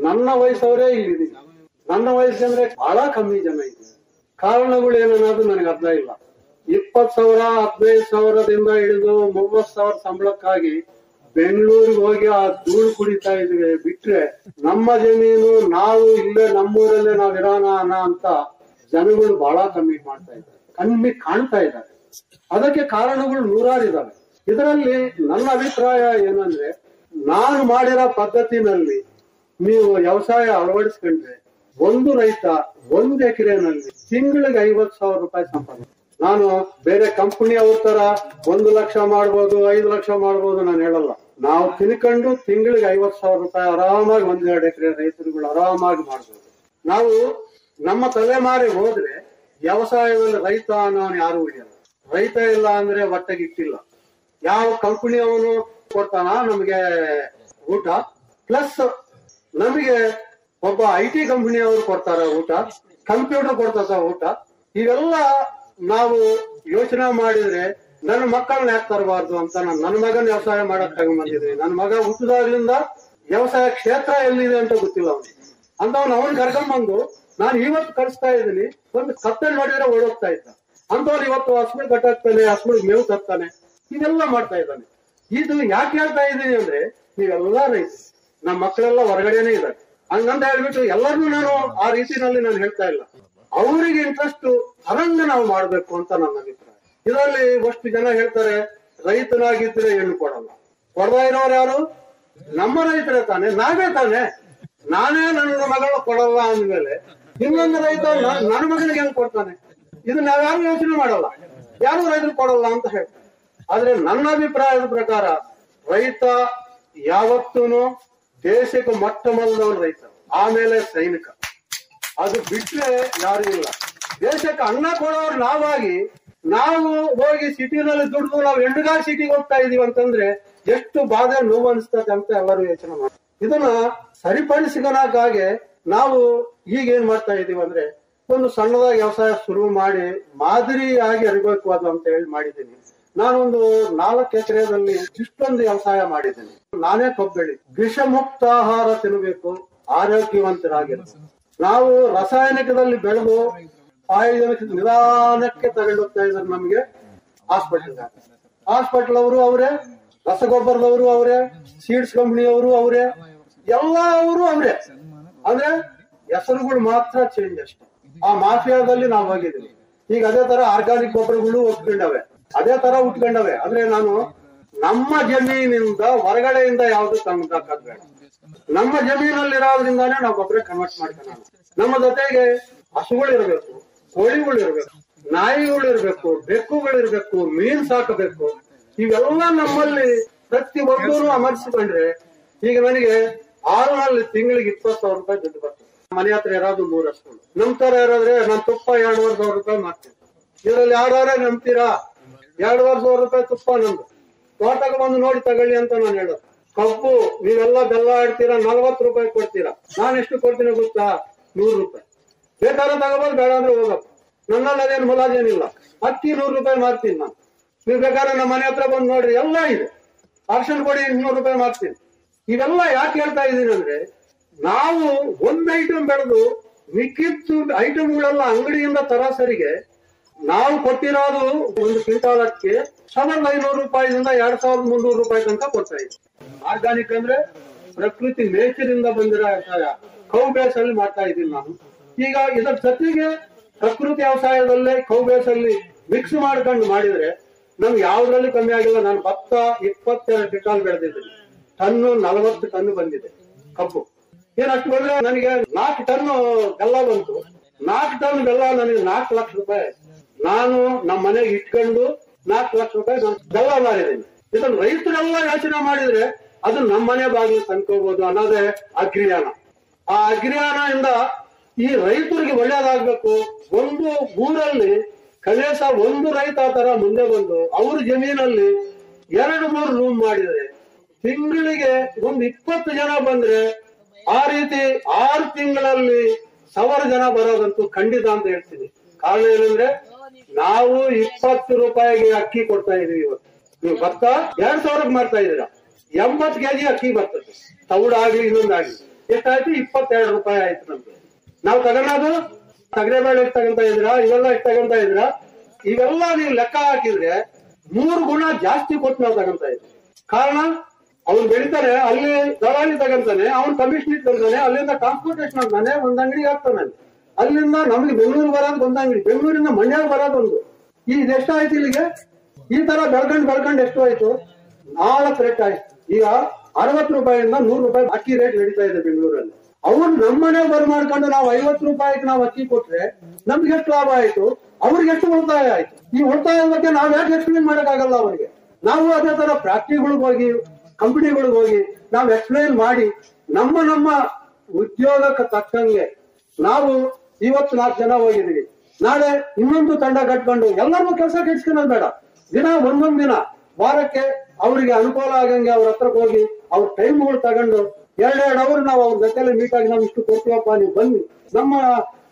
ನನ್ನ ವಯಸ್ಸವರೇ ಇಲ್ಲಿದ್ದೀನಿ. ನನ್ನ ವಯಸ್ಸಂದ್ರೆ ಬಹಳ ಕಮ್ಮಿ ಜನ ಇದೆ. ಕಾರಣಗಳು ಏನನ್ನೋದು ನನಗೆ ಅರ್ಥ ಇಲ್ಲ. 20,000 15,000ದಿಂದ ಹಿಡಿದು 30,000 ಸಂಬಳಕ್ಕಾಗಿ ಬೆಂಗಳೂರಿಗೆ ಹೋಗಿ ಆ ಧೂಳು ಕುಡಿತಾ ಇದ್ವಿ ಬಿಟ್ರೆ ನಮ್ಮ ಜಮೀನು ನಾವು ಇಲ್ಲೇ ನಮ್ಮೂರಲ್ಲೇ ನಾವ್ ಇರೋಣ ಅಂತ ಜನಗಳು ಬಹಳ ಕಮ್ಮಿ ಮಾಡ್ತಾ ಇದ್ದಾರೆ, ಕಮ್ಮಿ ಕಾಣ್ತಾ ಇದ್ದಾರೆ. ಅದಕ್ಕೆ ಕಾರಣಗಳು 100 ಇದಾವೆ. ಇದರಲ್ಲಿ ನನ್ನ ಅಭಿಪ್ರಾಯ ಏನಂದ್ರೆ ನಾನು ಮಾಡಿರೋ ಪದ್ಧತಿನಲ್ಲಿ ನೀವು ವ್ಯವಸಾಯ ಅಳವಡಿಸ್ಕೊಂಡ್ರೆ ಒಂದು ರೈತ 1 ಎಕರೆನಲ್ಲಿ ತಿಂಗಳಿಗೆ 50,000 ರೂಪಾಯಿ ಸಂಪಾದನೆ. ನಾನು ಬೇರೆ ಕಂಪನಿ ಅವ್ರ ತರ 1 ಲಕ್ಷ ಮಾಡ್ಬೋದು 5 ಲಕ್ಷ ಮಾಡ್ಬೋದು ನಾನು ಹೇಳಲ್ಲ. ನಾವು ತಿನ್ಕೊಂಡು ತಿಂಗಳಿಗೆ 50,000 ರೂಪಾಯಿ ಆರಾಮಾಗಿ 1-2 ಎಕರೆ ರೈತರುಗಳು ಆರಾಮಾಗಿ ಮಾಡ್ಬೋದು. ನಾವು ನಮ್ಮ ತಲೆಮಾರಿ ಹೋದ್ರೆ ವ್ಯವಸಾಯದಲ್ಲಿ ರೈತ ಅನ್ನೋನು ಯಾರು ಉಳಿಯಲ್ಲ. ರೈತ ಇಲ್ಲ ಅಂದ್ರೆ ಹೊಟ್ಟೆಗಿಟ್ಟಿಲ್ಲ. ಯಾವ ಕಂಪನಿ ಅವನು ಕೊಡ್ತಾನ ನಮಗೆ ಊಟ, ಪ್ಲಸ್ ನಮಗೆ ಒಬ್ಬ IT ಕಂಪನಿ ಅವರು ಕೊಡ್ತಾರ ಊಟ, ಕಂಪ್ಯೂಟರ್ ಕೊಡ್ತಾರ ಊಟ. ಇವೆಲ್ಲ ನಾವು ಯೋಚನೆ ಮಾಡಿದ್ರೆ ನನ್ನ ಮಕ್ಕಳನ್ನ ಯಾಕೆ ತರಬಾರ್ದು ಅಂತ ನನ್ನ ಮಗನ ವ್ಯವಸಾಯ ಮಾಡಕ್ ಬಂದಿದ್ದೀನಿ. ನನ್ನ ಮಗ ಹುಟ್ಟಿದಾಗ್ಲಿಂದ ವ್ಯವಸಾಯ ಕ್ಷೇತ್ರ ಎಲ್ಲಿದೆ ಅಂತ ಗೊತ್ತಿಲ್ಲ ಅವನಿಗೆ. ಅಂತವ್ನು ಅವನ್ ಕರ್ಕೊಂಡ್ಬಂದು ನಾನು ಇವತ್ತು ಕಳಿಸ್ತಾ ಇದ್ದೀನಿ. ಒಂದು ಕತ್ತಲ್ಲಿ ನೋಡಿದ್ರೆ ಓಡೋಗ್ತಾ ಇದ್ದ ಅಂತವ್ರು ಇವತ್ತು ಹಸ್ಗಳು ಕಟ್ಟಾಕ್ತಾನೆ, ಹಸ್ಗಳಿಗೆ ಮೇವು ತರ್ತಾನೆ, ಇದೆಲ್ಲ ಮಾಡ್ತಾ ಇದ್ದಾನೆ. ಇದು ಯಾಕೆ ಹೇಳ್ತಾ ಇದ್ದೀನಿ ಅಂದ್ರೆ ನೀವೆಲ್ಲ ರೈತ, ನಮ್ಮ ಮಕ್ಕಳೆಲ್ಲ ಹೊರಗಡೆನೆ ಇದ್ದಾರೆ ಹಂಗಂತ ಹೇಳ್ಬಿಟ್ಟು ಎಲ್ಲರನ್ನೂ ನಾನು ಆ ರೀತಿನಲ್ಲಿ ನಾನು ಹೇಳ್ತಾ ಇಲ್ಲ. ಅವರಿಗೆ ಇಂಟ್ರೆಸ್ಟ್ ಅರಂಗ ನಾವು ಮಾಡ್ಬೇಕು ಅಂತ ನನ್ನ ಅಭಿಪ್ರಾಯ. ಇದರಲ್ಲಿ ಅಷ್ಟು ಜನ ಹೇಳ್ತಾರೆ ರೈತನಾಗಿದ್ರೆ ಹೆಣ್ಣು ಕೊಡಲ್ಲ. ಕೊಡದ ಇರೋರು ಯಾರು? ನಮ್ಮ ರೈತರೇ ತಾನೆ, ನಾವೇ ತಾನೆ. ನಾನೇ ನನ್ನ ಮಗಳು ಕೊಡಲ್ಲ ಅಂದ್ಮೇಲೆ ಇನ್ನೊಂದು ರೈತ ನನ್ನ ಮಗನಿಗೆ ಹೆಂಗ್ ಕೊಡ್ತಾನೆ? ಇದು ನಾವ್ಯಾರು ಯೋಚನೆ ಮಾಡಲ್ಲ, ಯಾರು ರೈತರು ಕೊಡಲ್ಲ ಅಂತ ಹೇಳ್ತಾರೆ. ಆದ್ರೆ ನನ್ನ ಅಭಿಪ್ರಾಯದ ಪ್ರಕಾರ ರೈತ ಯಾವತ್ತೂ ದೇಶಕ್ಕೆ ಮೊಟ್ಟ ಮೊದಲವನು ರೈತ, ಆಮೇಲೆ ಸೈನಿಕ. ಅದು ಬಿಟ್ರೆ ಯಾರು ಇಲ್ಲ. ದೇಶಕ್ಕೆ ಅನ್ನ ಕೊಡೋರು ನಾವಾಗಿ ನಾವು ಹೋಗಿ ಸಿಟಿನಲ್ಲಿ ದುಡ್ದು ನಾವು ಎಂಡುಗಾಲ ಸಿಟಿಗೆ ಹೋಗ್ತಾ ಇದೀವಿ ಅಂತಂದ್ರೆ ಎಷ್ಟು ಬಾಧೆ ನೋವು ಅನಿಸ್ತದೆ ಅಂತ ಎಲ್ಲರೂ ಯೋಚನೆ ಮಾಡಿ ಇದನ್ನ ಸರಿಪಡಿಸಿಕೊಳ್ಳಕ್ಕಾಗಿ ನಾವು ಈಗ ಏನ್ ಮಾಡ್ತಾ ಇದೀವಿ ಅಂದ್ರೆ ಒಂದು ಸಣ್ಣದಾಗಿ ವ್ಯವಸಾಯ ಶುರು ಮಾಡಿ ಮಾದರಿಯಾಗಿ ಅರಿಬೇಕು ಅದು ಅಂತ ಹೇಳಿ ಮಾಡಿದ್ದೀನಿ. ನಾನೊಂದು 4 ಎಕರೆದಲ್ಲಿ ಇಷ್ಟೊಂದು ವ್ಯವಸಾಯ ಮಾಡಿದ್ದೀನಿ. ನಾನೇ ಕಬ್ಬು ಬೆಳಿ, ವಿಷಮುಕ್ತ ಆಹಾರ ತಿನ್ನಬೇಕು, ಆರೋಗ್ಯವಂತರಾಗಿರ್ಬೇಕು. ನಾವು ರಾಸಾಯನಿಕದಲ್ಲಿ ಬೆಳೆದು ಆಯುರ್ವೇದಕ್ಕೆ ನಿಧಾನಕ್ಕೆ ತಗೊಂಡು ಹೋಗ್ತಾ ಇದ್ದಾರೆ. ನಮ್ಗೆ ಹಾಸ್ಪಿಟಲ್ ಅವರು ಅವರೇ, ರಸಗೊಬ್ಬರದವರು ಅವರೇ, ಸೀಡ್ಸ್ ಕಂಪನಿಯವರು ಅವರೇ, ಎಲ್ಲವರು ಅವರೇ. ಅಂದ್ರೆ ಹೆಸರುಗಳು ಮಾತ್ರ ಚೇಂಜ್ ಅಷ್ಟೇ. ಆ ಮಾಫಿಯಾದಲ್ಲಿ ನಾವು ಹೋಗಿದ್ದೀವಿ. ಈಗ ಅದೇ ತರ ಆರ್ಗಾನಿಕ್ ಗೊಬ್ಬರಗಳು ಒಪ್ಕೊಂಡವೆ, ಅದೇ ತರ ಉಟ್ಕೊಂಡವೆ. ಅಂದ್ರೆ ನಾನು ನಮ್ಮ ಜಮೀನಿಂದ ಹೊರಗಡೆಯಿಂದ ಯಾವ್ದು ತಂದಾಕದ್ ಬೇಡ, ನಮ್ಮ ಜಮೀನಲ್ಲಿರೋದ್ರಿಂದಾನೇ ನಾವು ಗೊಬ್ಬರ ಕನ್ವರ್ಟ್ ಮಾಡ್ಕೊಳ್ಳೋಣ. ನಮ್ಮ ಜೊತೆಗೆ ಹಸುಗಳಿರ್ಬೇಕು, ಕೋಳಿಗಳಿರ್ಬೇಕು, ನಾಯಿಗಳಿರ್ಬೇಕು, ಬೆಕ್ಕುಗಳಿರ್ಬೇಕು, ಮೀನ್ ಸಾಕಬೇಕು. ಇವೆಲ್ಲ ನಮ್ಮಲ್ಲಿ ಪ್ರತಿ ಒಬ್ಬರು ಅಮರ್ಸಿಕೊಂಡ್ರೆ ಈಗ ನನಗೆ ಹಾಲಿನಲ್ಲಿ ತಿಂಗಳಿಗೆ 20,000 ರೂಪಾಯಿ ದುಡ್ಡು ಬರ್ತದೆ. ಮನೆ ಹತ್ರ ಇರೋದು 3 ಹಸುಗಳು. ನಮ್ ತರ ಇರೋದ್ರೆ ನಾನು ತುಪ್ಪ 2,500 ರೂಪಾಯಿ ಮಾಡ್ತೀನಿ. ಇದರಲ್ಲಿ ಯಾರೇ ನಂಬ್ತೀರಾ? 2,500 ರೂಪಾಯಿ ತುಪ್ಪ ನಮ್ದು. ತೋಟಕ್ಕೆ ಬಂದು ನೋಡಿ ತಗೊಳ್ಳಿ ಅಂತ ನಾನು ಹೇಳೋದು. ಕಬ್ಬು ನೀವೆಲ್ಲ ಬೆಲ್ಲ ಆಡ್ತೀರಾ, 40 ರೂಪಾಯಿ ಕೊಡ್ತೀರಾ. ನಾನು ಎಷ್ಟು ಕೊಡ್ತೀನಿ ಗೊತ್ತಾ? 100 ರೂಪಾಯಿ. ಬೇಕಾದ್ರೆ ತಗೋಬೋದು, ಬೇಡ ಅಂದ್ರೆ ಹೋಗಪ್ಪ. ನನ್ನಲ್ಲಿ ಅದೇನು ಮುಲಾಜೇನಿಲ್ಲ. ಅಕ್ಕಿ 100 ರೂಪಾಯಿ ಮಾರ್ತೀನಿ ನಾನು. ನೀವು ಬೇಕಾದ್ರೆ ನಮ್ಮ ಮನೆ ಹತ್ರ ಬಂದು ನೋಡ್ರಿ, ಎಲ್ಲ ಇದೆ. ಅರ್ಶನ್ ಕೊಡಿ 200 ರೂಪಾಯಿ ಮಾರ್ತೀನಿ. ಇವೆಲ್ಲ ಯಾಕೆ ಹೇಳ್ತಾ ಇದೀನಿ ಅಂದ್ರೆ ನಾವು ಒಂದು ಐಟಮ್ ಬೆಳೆದು ಮಿಕ್ಕಿದ್ದು ಐಟಮ್ಗಳೆಲ್ಲ ಅಂಗಡಿಯಿಂದ ತರಾಸರಿಗೆ ನಾವು ಕೊಟ್ಟಿರೋದು ಒಂದು ಕ್ವಿಂಟಾಲ್ ಅಕ್ಕಿ 1500 ರೂಪಾಯಿದಿಂದ 2300 ರೂಪಾಯಿ ತನಕ ಕೊಡ್ತಾ ಇದ್ದೀವಿ. ಆರ್ಗಾನಿಕ್ ಅಂದ್ರೆ ಪ್ರಕೃತಿ ನೇಚರ್ ಇಂದ ಬಂದಿರೋ ವ್ಯವಸಾಯ, ಕೌ ಬೇಸ್ ಅಲ್ಲಿ ಮಾಡ್ತಾ ಇದ್ದೀನಿ ನಾನು. ಈಗ ಇದರ ಜೊತೆಗೆ ಪ್ರಕೃತಿ ವ್ಯವಸಾಯದಲ್ಲೇ ಕೌ ಬೇಸ್ ಅಲ್ಲಿ ಮಿಕ್ಸ್ ಮಾಡ್ಕೊಂಡು ಮಾಡಿದ್ರೆ ನಮ್ಗೆ ಯಾವ್ದ್ರಲ್ಲಿ ಕಮ್ಮಿ ಆಗಿಲ್ಲ. ನಾನು ಭತ್ತ 22 ಕ್ವಿಂಟಾಲ್ ಬೆಳೆದಿದ್ದೀನಿ, ಟನ್ನು 40 ಟನ್ ಬಂದಿದೆ ಕಬ್ಬು. ಏನಷ್ಟು ಬಂದ್ರೆ ನನಗೆ 4 ಟನ್ ಬೆಲ್ಲ ಬಂತು. 4 ಟನ್ ಬೆಲ್ಲ ನನಗೆ 4 ಲಕ್ಷ ರೂಪಾಯಿ. ನಾನು ನಮ್ಮ ಮನೆಗೆ ಇಟ್ಕೊಂಡು 4 ಲಕ್ಷ ರೂಪಾಯಿ ನಾನು ಬೆಲ್ಲ ಮಾರಿದ್ದೀನಿ. ಇದನ್ನು ರೈತರೆಲ್ಲ ಯೋಚನೆ ಮಾಡಿದ್ರೆ ಅದು ನಮ್ಮ ಮನೆ ಬಾಗಿಲು ತಂದ್ಕೋಬಹುದು ಅನ್ನೋದೇ ಅಗ್ರಿಯಾನ. ಆ ಅಗ್ರಿಯಾನ ಇಂದ ಈ ರೈತರಿಗೆ ಒಳ್ಳೇದಾಗ್ಬೇಕು. ಒಂದು ಊರಲ್ಲಿ ಕನಿಷ್ಠ ಒಂದು ರೈತ ಆ ತರ ಮುಂದೆ ಬಂದು ಅವ್ರ ಜಮೀನಲ್ಲಿ 2-3 ರೂಮ್ ಮಾಡಿದ್ರೆ ತಿಂಗಳಿಗೆ ಒಂದು 20 ಜನ ಬಂದ್ರೆ ಆ ರೀತಿ 6 ತಿಂಗಳಲ್ಲಿ 1000 ಜನ ಬರೋದಂತೂ ಖಂಡಿತ ಅಂತ ಹೇಳ್ತೀನಿ. ಕಾರಣ ಏನಂದ್ರೆ ನಾವು 20 ರೂಪಾಯಿಗೆ ಅಕ್ಕಿ ಕೊಡ್ತಾ ಇದೀವಿ. ಇವತ್ತು ನೀವು ಭತ್ತ 2000ಕ್ಕೆ ಮಾಡ್ತಾ ಇದೀರಾ, 80 ಕೆಜಿ ಅಕ್ಕಿ ಬರ್ತದೆ. ತೌಡಾಗ್ಲಿ ಇನ್ನೊಂದಾಗ್ಲಿ ಎಷ್ಟಾಯ್ತು? 22 ರೂಪಾಯಿ ಆಯ್ತು ನಮ್ಗೆ. ನಾವು ತಗೊಳ್ಳೋದು ತಗರೆಬೇಳೆ ಎಷ್ಟು ತಗೊಂತಾ ಇದ್ದೀರಾ, ಇವೆಲ್ಲ ಎಷ್ಟು ತಗೊಂತಾ ಇದ್ದೀರಾ, ಇವೆಲ್ಲ ನೀವು ಲೆಕ್ಕ ಹಾಕಿದ್ರೆ 3 ಗುಣ ಜಾಸ್ತಿ ಕೊಟ್ಟು ನಾವು ತಗೊಂತಾ ಇದ್ದೀವಿ. ಕಾರಣ ಅವ್ನು ಬೆಳಿತಾರೆ, ಅಲ್ಲಿ ದಳಾಳಿ ತಗೊಂತಾನೆ, ಅವ್ನು ಕಮಿಷನ್ ತಗೊಂತಾನೆ, ಅಲ್ಲಿಂದ ಟ್ರಾನ್ಸ್ಪೋರ್ಟೇಷನ್ ಆಗ್ತಾನೆ, ಒಂದ್ ಅಂಗಡಿಗೆ ಹಾಕ್ತಾನೆ, ಅಲ್ಲಿಂದ ನಮ್ಗೆ ಬೆಂಗಳೂರು ಬರೋದು ಒಂದ್ ಅಂಗಡಿ, ಬೆಂಗಳೂರಿಂದ ಮಂಡ್ಯ ಬರೋದು ಒಂದು. ಈಗ ಎಷ್ಟಾಯ್ತು ಇಲ್ಲಿಗೆ? ಈ ತರ ಬೆಳ್ಕೊಂಡು ಎಷ್ಟು ಆಯ್ತು? 4 ರೇಟ್ ಆಯ್ತು. ಈಗ 60 ರೂಪಾಯಿಯಿಂದ 100 ರೂಪಾಯಿ ಅಕ್ಕಿ ರೇಟ್ ನಡೀತಾ ಇದೆ ಬೆಂಗಳೂರಲ್ಲಿ. ಅವ್ರು ನಮ್ಮನೆ ಬರ್ ಮಾಡ್ಕೊಂಡು ನಾವು 50 ರೂಪಾಯಿಗೆ ನಾವು ಅಕ್ಕಿ ಕೊಟ್ರೆ ನಮ್ಗೆ ಎಷ್ಟು ಲಾಭ ಆಯ್ತು, ಅವ್ರಿಗೆ ಎಷ್ಟು ಉಳಿತಾಯ ಆಯ್ತು? ಈ ಉಳಿತಾಯದ ಬಗ್ಗೆ ನಾವ್ ಯಾಕೆ ಎಕ್ಸ್ಪ್ಲೇನ್ ಮಾಡಕ್ಕಾಗಲ್ಲ ಅವ್ರಿಗೆ? ನಾವು ಅದೇ ತರ ಫ್ಯಾಕ್ಟ್ರಿಗಳಿಗೆ ಹೋಗಿ ಕಂಪನಿಗಳಿಗೆ ಹೋಗಿ ನಾವು ಎಕ್ಸ್ಪ್ಲೇನ್ ಮಾಡಿ ನಮ್ಮ ಉದ್ಯೋಗಕ್ಕೆ ತಕ್ಕಂಗೆ ನಾವು ಇವತ್ತು 4 ಜನ ಹೋಗಿದೀವಿ, ನಾಳೆ ಇನ್ನೊಂದು ತಂಡ ಕಟ್ಕೊಂಡು ಎಲ್ಲರಿಗೂ ಕೆಲಸ ಕೆಡ್ಸ್ಕೊಳ್ಳೋದು ಬೇಡ. ದಿನ ಒಂದೊಂದ್ ದಿನ ವಾರಕ್ಕೆ ಅವರಿಗೆ ಅನುಕೂಲ ಆಗಂಗೆ ಅವ್ರ ಹತ್ರಕ್ಕೆ ಹೋಗಿ ಅವ್ರ ಟೈಮ್ಗಳು ತಗೊಂಡು 2 ಅವರ್ ನಾವು ಅವ್ರ ಜೊತೆಲೆ ಮೀಟ್ ಆಗಿ ನಾವು ಇಷ್ಟು ಕೊಡ್ತೀವಪ್ಪ, ನೀವು ಬನ್ನಿ ನಮ್ಮ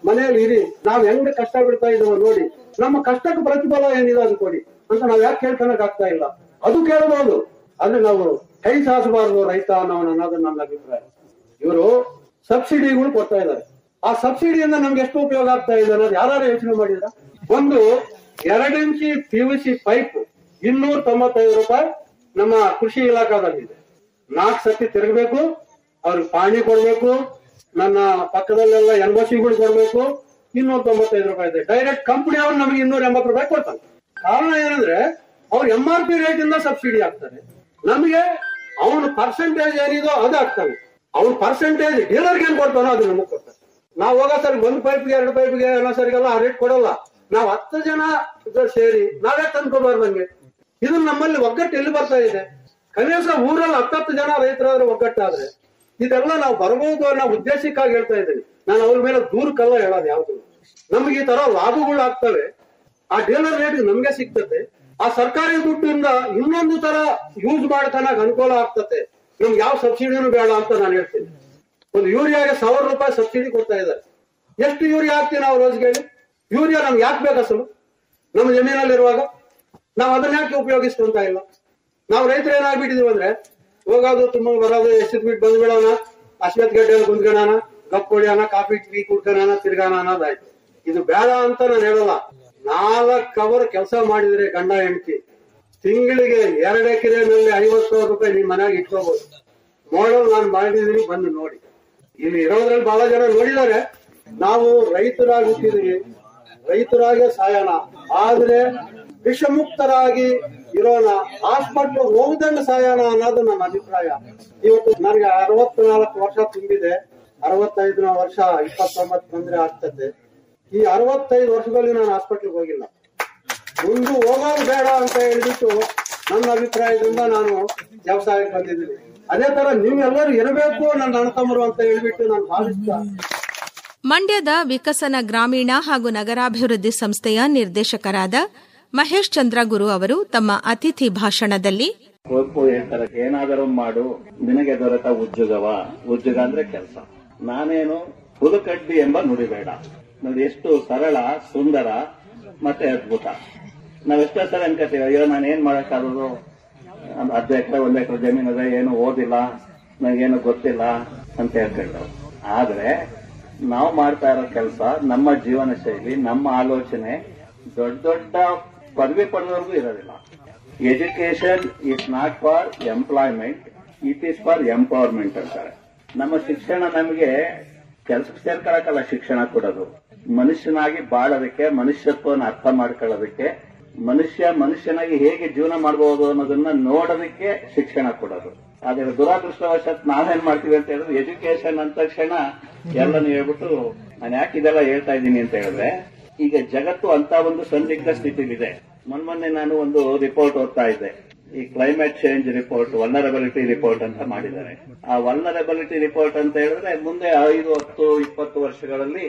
ಮನೆಯಲ್ಲಿ ಇರಿ, ನಾವ್ ಹೆಂಗ್ ಕಷ್ಟ ಬಿಡ್ತಾ ಇದ್ದೀವೋ ನೋಡಿ, ನಮ್ಮ ಕಷ್ಟಕ್ಕೆ ಪ್ರತಿಫಲ ಏನಿದೆ ಅದು ಕೊಡಿ ಅಂತ ನಾವ್ ಯಾಕೆ ಕೇಳ್ಕೊಳಕ್ ಆಗ್ತಾ ಇಲ್ಲ? ಅದು ಕೇಳಬಹುದು, ಆದ್ರೆ ನಾವು ಕೈ ಸಾಸಬಾರದು ರೈತ ಅನ್ನೋದು ನನ್ನ ಅಭಿಪ್ರಾಯ. ಇವರು ಸಬ್ಸಿಡಿಗಳು ಕೊಡ್ತಾ ಇದ್ದಾರೆ. ಆ ಸಬ್ಸಿಡಿಯಿಂದ ನಮ್ಗೆ ಎಷ್ಟು ಉಪಯೋಗ ಆಗ್ತಾ ಇದೆ ಅನ್ನೋದು ಯಾರು ಯೋಚನೆ ಮಾಡಿದ್ರ? ಒಂದು 2 ಇಂಚಿ PVC ಪೈಪ್ 295 ರೂಪಾಯಿ ನಮ್ಮ ಕೃಷಿ ಇಲಾಖಾದಲ್ಲಿದೆ. 4 ಸತಿ ತಿರುಗಬೇಕು, ಅವ್ರಿಗೆ ಪಾಣಿ ಕೊಡ್ಬೇಕು, ನನ್ನ ಪಕ್ಕದಲ್ಲೆಲ್ಲ NOCಗಳು ಕೊಡ್ಬೇಕು, 295 ರೂಪಾಯಿ ಇದೆ. ಡೈರೆಕ್ಟ್ ಕಂಪನಿ ಅವ್ರು ನಮಗೆ 280 ರೂಪಾಯಿ ಕೊಡ್ತಾರೆ. ಕಾರಣ ಏನಂದ್ರೆ ಅವ್ರು MRP ರೇಟ್ ಇಂದ ಸಬ್ಸಿಡಿ ಹಾಕ್ತಾರೆ, ನಮಗೆ ಅವನ ಪರ್ಸೆಂಟೇಜ್ ಏನಿದೋ ಅದು ಹಾಕ್ತಾನೆ. ಅವ್ನ ಪರ್ಸೆಂಟೇಜ್ ಡೀಲರ್ಗೆ ಏನ್ ಕೊಡ್ತಾನೋ ಅದು ನಮಗ್ ಕೊಡ್ತಾರೆ. ನಾವು ಹೋಗೋ ಸರಿ 1 ಪೈಪ್ಗೆ 2 ಪೈಪ್ಗೆ ಏನೋ ಸರಿಗೆಲ್ಲ ಆ ರೇಟ್ ಕೊಡಲ್ಲ. ನಾವು 10 ಜನ ಸೇರಿ ನಾವೇ ತಂದ್ಕೋಬಾರ್ದು ನಂಗೆ. ಇದು ನಮ್ಮಲ್ಲಿ ಒಗ್ಗಟ್ಟು ಎಲ್ಲಿ ಬರ್ತಾ ಇದೆ? ಕನಿಷ್ಠ ಊರಲ್ಲಿ 10 ಜನ ರೈತರಾದ್ರೆ ಒಗ್ಗಟ್ಟಾದ್ರೆ ಇದೆಲ್ಲ ನಾವು ಬರ್ಬೋದು ಅನ್ನೋ ಉದ್ದೇಶಕ್ಕಾಗಿ ಹೇಳ್ತಾ ಇದ್ದೀನಿ. ನಾನು ಅವ್ರ ಮೇಲೆ ದೂರಕ್ಕಲ್ಲ ಹೇಳೋದು. ಯಾವ್ದು ನಮ್ಗೆ ಈ ತರ ಲಾಭಗಳು ಆಗ್ತವೆ, ಆ ಡೀಲರ್ ರೇಟ್ ನಮ್ಗೆ ಸಿಗ್ತದೆ, ಆ ಸರ್ಕಾರಿ ದುಡ್ಡಿಂದ ಇನ್ನೊಂದು ತರ ಯೂಸ್ ಮಾಡ್ಕೊಳಕ್ ಅನುಕೂಲ ಆಗ್ತದೆ. ನಮ್ಗೆ ಯಾವ ಸಬ್ಸಿಡಿನೂ ಬೇಡ ಅಂತ ನಾನು ಹೇಳ್ತೀನಿ. ಒಂದು ಯೂರಿಯಾಗೆ 1000 ರೂಪಾಯಿ ಸಬ್ಸಿಡಿ ಕೊಡ್ತಾ ಇದ್ದಾರೆ. ಎಷ್ಟು ಯೂರಿಯಾ ಹಾಕ್ತೀವಿ ನಾವು ರೋಜ್ಗೆ ಹೇಳಿ? ಯೂರಿಯಾ ನಮ್ಗೆ ಯಾಕೆ ಬೇಕು ಅಸಲು? ನಮ್ಮ ಜಮೀನಲ್ಲಿರುವಾಗ ನಾವು ಅದನ್ನ ಯಾಕೆ ಉಪಯೋಗಿಸ್ಕೊಂತ ಇಲ್ಲ? ನಾವು ರೈತರು ಏನಾಗ್ಬಿಟ್ಟಿದೀವಿ ಅಂದ್ರೆ ಹೋಗೋದು ತುಂಬ ಬರೋದು, ಎಷ್ಟೊತ್ತು ಬಿಟ್ಟು ಬಂದ್ಬಿಡೋಣ, ಅಶ್ವತ್ ಗಡ್ಡೆಯಲ್ಲಿ ಕುಂತ್ಕೊಳ್ಳೋಣ, ಗಪ್ ಹೊಡಿಯೋಣ, ಕಾಫಿ ಟೀ ಕುಡ್ಕೊಳ್ಳೋಣ, ತಿರ್ಗಾಣ ಅನ್ನೋದಾಯ್ತು. ಇದು ಬೇಡ ಅಂತ ನಾನು ಹೇಳಲ್ಲ. 4 ಅವರ್ ಕೆಲಸ ಮಾಡಿದ್ರೆ ಗಂಡ ಹೆಂಡತಿ ತಿಂಗಳಿಗೆ 2 ಎಕರೆನಲ್ಲಿ 50,000 ರೂಪಾಯಿ ನಿಮ್ ಮನೆಯಾಗ ಇಟ್ಕೋಬಹುದು. ಮಾಡಲ್ ನಾನು ಮಾಡಿದೀನಿ, ಬಂದು ನೋಡಿ. ಇಲ್ಲಿ ಇರೋದ್ರಲ್ಲಿ ಬಹಳ ಜನ ನೋಡಿದ್ದಾರೆ. ನಾವು ರೈತರಾಗಿ ಹುಟ್ಟಿದೀವಿ, ರೈತರಾಗೆ ಸಾಯೋಣ, ಆದ್ರೆ ವಿಷಮುಕ್ತರಾಗಿ ಇರೋಣ, ಹಾಸ್ಪಿಟ್ಲ್ ಹೋಗದಂಗೆ ಸಾಯೋಣ ಅನ್ನೋದು ನನ್ನ ಅಭಿಪ್ರಾಯ. ಇವತ್ತು ನನಗೆ 64 ವರ್ಷ ತುಂಬಿದೆ. 65ನೇ ವರ್ಷ 29 ಬಂದ್ರೆ ಆಗ್ತದೆ. ಈ 65 ವರ್ಷದಲ್ಲಿ ನಾನು ಹಾಸ್ಪಿಟ್ಲ್ಗೆ ಹೋಗಿಲ್ಲ. ಮುಂದೆ ಹೋಗೋದು ಬೇಡ ಅಂತ ಹೇಳ್ಬಿಟ್ಟು ನನ್ನ ಅಭಿಪ್ರಾಯದಿಂದ ನಾನು ವ್ಯವಸಾಯಕ್ಕೆ ಬಂದಿದ್ದೀನಿ. ಅದೇ ತರ ನೀವೆಲ್ಲರೂ ಇರಬೇಕು ನನ್ನ ಅಣ್ಣತಮ್ಮರು ಅಂತ ಹೇಳ್ಬಿಟ್ಟು ನಾನು ಭಾವಿಸ್ತಾ. ಮಂಡ್ಯದ ವಿಕಸನ ಗ್ರಾಮೀಣ ಹಾಗೂ ನಗರಾಭಿವೃದ್ಧಿ ಸಂಸ್ಥೆಯ ನಿರ್ದೇಶಕರಾದ ಮಹೇಶ್ ಚಂದ್ರ ಗುರು ಅವರು ತಮ್ಮ ಅತಿಥಿ ಭಾಷಣದಲ್ಲಿ ಕುವೆಂಪು ಹೇಳ್ತಾರೆ, ಏನಾದರೂ ಮಾಡು ನಿನಗೆ ದೊರೆತ ಉದ್ಯೋಗ ಅಂದ್ರೆ ಕೆಲಸ, ನಾನೇನು ಹುದುಕಡ್ಡಿ ಎಂಬ ನುಡಿಬೇಡ. ನೋಡಿ ಎಷ್ಟು ಸರಳ, ಸುಂದರ ಮತ್ತೆ ಅದ್ಭುತ. ನಾವೆಷ್ಟೋ ಸಲ ಅನ್ಕೋತೀವಿ, ಅಯ್ಯೋ ನಾನು ಏನ್ ಮಾಡಕ್ಕಾಗೋದು, 10 ಎಕರೆ 1 ಎಕರೆ ಜಮೀನದ, ಏನು ಓದಿಲ್ಲ, ನನಗೇನು ಗೊತ್ತಿಲ್ಲ ಅಂತ ಹೇಳ್ಕೊಂಡ್ರು. ಆದ್ರೆ ನಾವು ಮಾಡ್ತಾ ಇರೋ ಕೆಲಸ, ನಮ್ಮ ಜೀವನ ಶೈಲಿ, ನಮ್ಮ ಆಲೋಚನೆ ದೊಡ್ಡ ದೊಡ್ಡ ಪದವಿ ಪಡೆದವರೆಗೂ ಇರೋದಿಲ್ಲ. Education is not for employment, it is for empowerment ಅಂತಾರೆ. ನಮ್ಮ ಶಿಕ್ಷಣ ನಮಗೆ ಕೆಲಸಕ್ಕೆ ಸೇರ್ಕೊಳ್ಳಕ್ಕಲ್ಲ ಶಿಕ್ಷಣ ಕೊಡೋದು, ಮನುಷ್ಯನಾಗಿ ಬಾಳೋದಕ್ಕೆ, ಮನುಷ್ಯತ್ವವನ್ನು ಅರ್ಥ ಮಾಡ್ಕೊಳ್ಳೋದಕ್ಕೆ, ಮನುಷ್ಯನಾಗಿ ಹೇಗೆ ಜೀವನ ಮಾಡಬಹುದು ಅನ್ನೋದನ್ನ ನೋಡೋದಕ್ಕೆ ಶಿಕ್ಷಣ ಕೊಡೋದು. ಆದ್ರೆ ದುರಾದೃಷ್ಟವಶಾತ್ ನಾವೇನ್ ಮಾಡ್ತೀವಿ ಅಂತ ಹೇಳಿದ್ರೆ, ಎಜುಕೇಶನ್ ಅಂದ ತಕ್ಷಣ ಎಲ್ಲನೂ ಹೇಳ್ಬಿಟ್ಟು ನಾನು ಯಾಕೆ ಇದೆಲ್ಲ ಹೇಳ್ತಾ ಇದ್ದೀನಿ ಅಂತ ಹೇಳಿದ್ರೆ, ಈಗ ಜಗತ್ತು ಅಂತ ಒಂದು ಸಂದಿಗ್ಧ ಸ್ಥಿತಿಲಿದೆ. ಮೊನ್ನೆ ನಾನು ಒಂದು ರಿಪೋರ್ಟ್ ಓದ್ತಾ ಇದ್ದೆ, ಈ climate change report, vulnerability report ಅಂತ ಮಾಡಿದ್ದಾರೆ. ಆ ವಲ್ನರಬಿಲಿಟಿ ರಿಪೋರ್ಟ್ ಅಂತ ಹೇಳಿದ್ರೆ ಮುಂದೆ 5, 10, 20 ವರ್ಷಗಳಲ್ಲಿ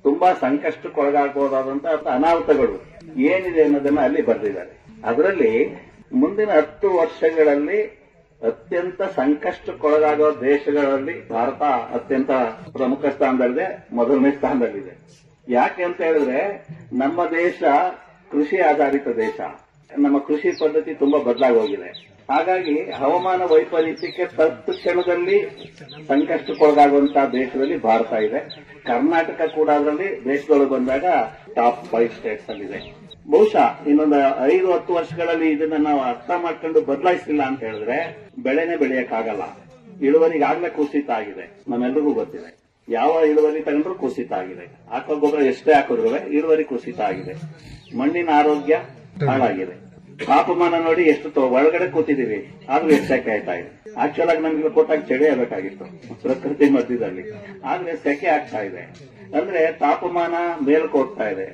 ತುಂಬಾ ಸಂಕಷ್ಟಕ್ಕೊಳಗಾಗಬಹುದಾದಂತಹ ಅನಾಹುತಗಳು ಏನಿದೆ ಅನ್ನೋದನ್ನ ಅಲ್ಲಿ ಬರೆದಿದ್ದಾರೆ. ಅದರಲ್ಲಿ ಮುಂದಿನ 10 ವರ್ಷಗಳಲ್ಲಿ ಅತ್ಯಂತ ಸಂಕಷ್ಟಕ್ಕೊಳಗಾಗುವ ದೇಶಗಳಲ್ಲಿ ಭಾರತ ಅತ್ಯಂತ ಪ್ರಮುಖ ಸ್ಥಾನದಲ್ಲಿದೆ, ಮೊದಲನೇ ಸ್ಥಾನದಲ್ಲಿದೆ. ಯಾಕೆ ಅಂತ ಹೇಳಿದ್ರೆ ನಮ್ಮ ದೇಶ ಕೃಷಿ ಆಧಾರಿತ ದೇಶ, ನಮ್ಮ ಕೃಷಿ ಪದ್ಧತಿ ತುಂಬಾ ಬದಲಾಗಿ ಹೋಗಿದೆ. ಹಾಗಾಗಿ ಹವಾಮಾನ ವೈಪರೀತ್ಯಕ್ಕೆ ತತ್ಕ್ಷಣದಲ್ಲಿ ಸಂಕಷ್ಟಕ್ಕೊಳಗಾಗುವಂತಹ ದೇಶದಲ್ಲಿ ಭಾರತ ಇದೆ. ಕರ್ನಾಟಕ ಕೂಡ ಅದರಲ್ಲಿ ದೇಶದೊಳಗೆ ಬಂದಾಗ ಟಾಪ್ 5 ಸ್ಟೇಟ್ಸ್ ಅಲ್ಲಿದೆ. ಬಹುಶಃ ಇನ್ನೊಂದು 5-10 ವರ್ಷಗಳಲ್ಲಿ ಇದನ್ನ ನಾವು ಅರ್ಥ ಮಾಡ್ಕೊಂಡು ಬದಲಾಯಿಸಿಲ್ಲ ಅಂತ ಹೇಳಿದ್ರೆ ಬೆಳೆನೇ ಬೆಳೆಯಕ್ಕಾಗಲ್ಲ. ಇಳುವರಿಗಾಗ್ಲೇ ಕುಸಿತ ಆಗಿದೆ, ನಮ್ಮೆಲ್ಲರಿಗೂ ಗೊತ್ತಿದೆ. ಯಾವ ಇಳುವರಿ ತಗೊಂಡ್ರು ಕುಸಿತ ಆಗಿದೆ. ಹಾಕೋ ಗೊಬ್ಬರ ಎಷ್ಟೇ ಹಾಕಿದ್ರು ಇಳುವರಿ ಕುಸಿತ ಆಗಿದೆ. ಮಣ್ಣಿನ ಆರೋಗ್ಯ ಹಾಳಾಗಿದೆ. ತಾಪಮಾನ ನೋಡಿ ಎಷ್ಟು ಒಳಗಡೆ ಕೂತಿದೀವಿ, ಆದ್ರೂ ಎಷ್ಟು ಸೆಕೆ ಆಯ್ತಾ ಇದೆ. ಆಕ್ಚುಲ್ ಆಗಿ ನಮ್ಗೆ ಕೊಟ್ಟಾಗ ಚಳಿ ಆಗಬೇಕಾಗಿತ್ತು ಪ್ರಕೃತಿ ಮಧ್ಯದಲ್ಲಿ, ಆದ್ರೆ ಸೆಕೆ ಆಗ್ತಾ ಇದೆ. ಅಂದ್ರೆ ತಾಪಮಾನ ಮೇಲಕ್ಕೆ ಹೋಗ್ತಾ ಇದೆ,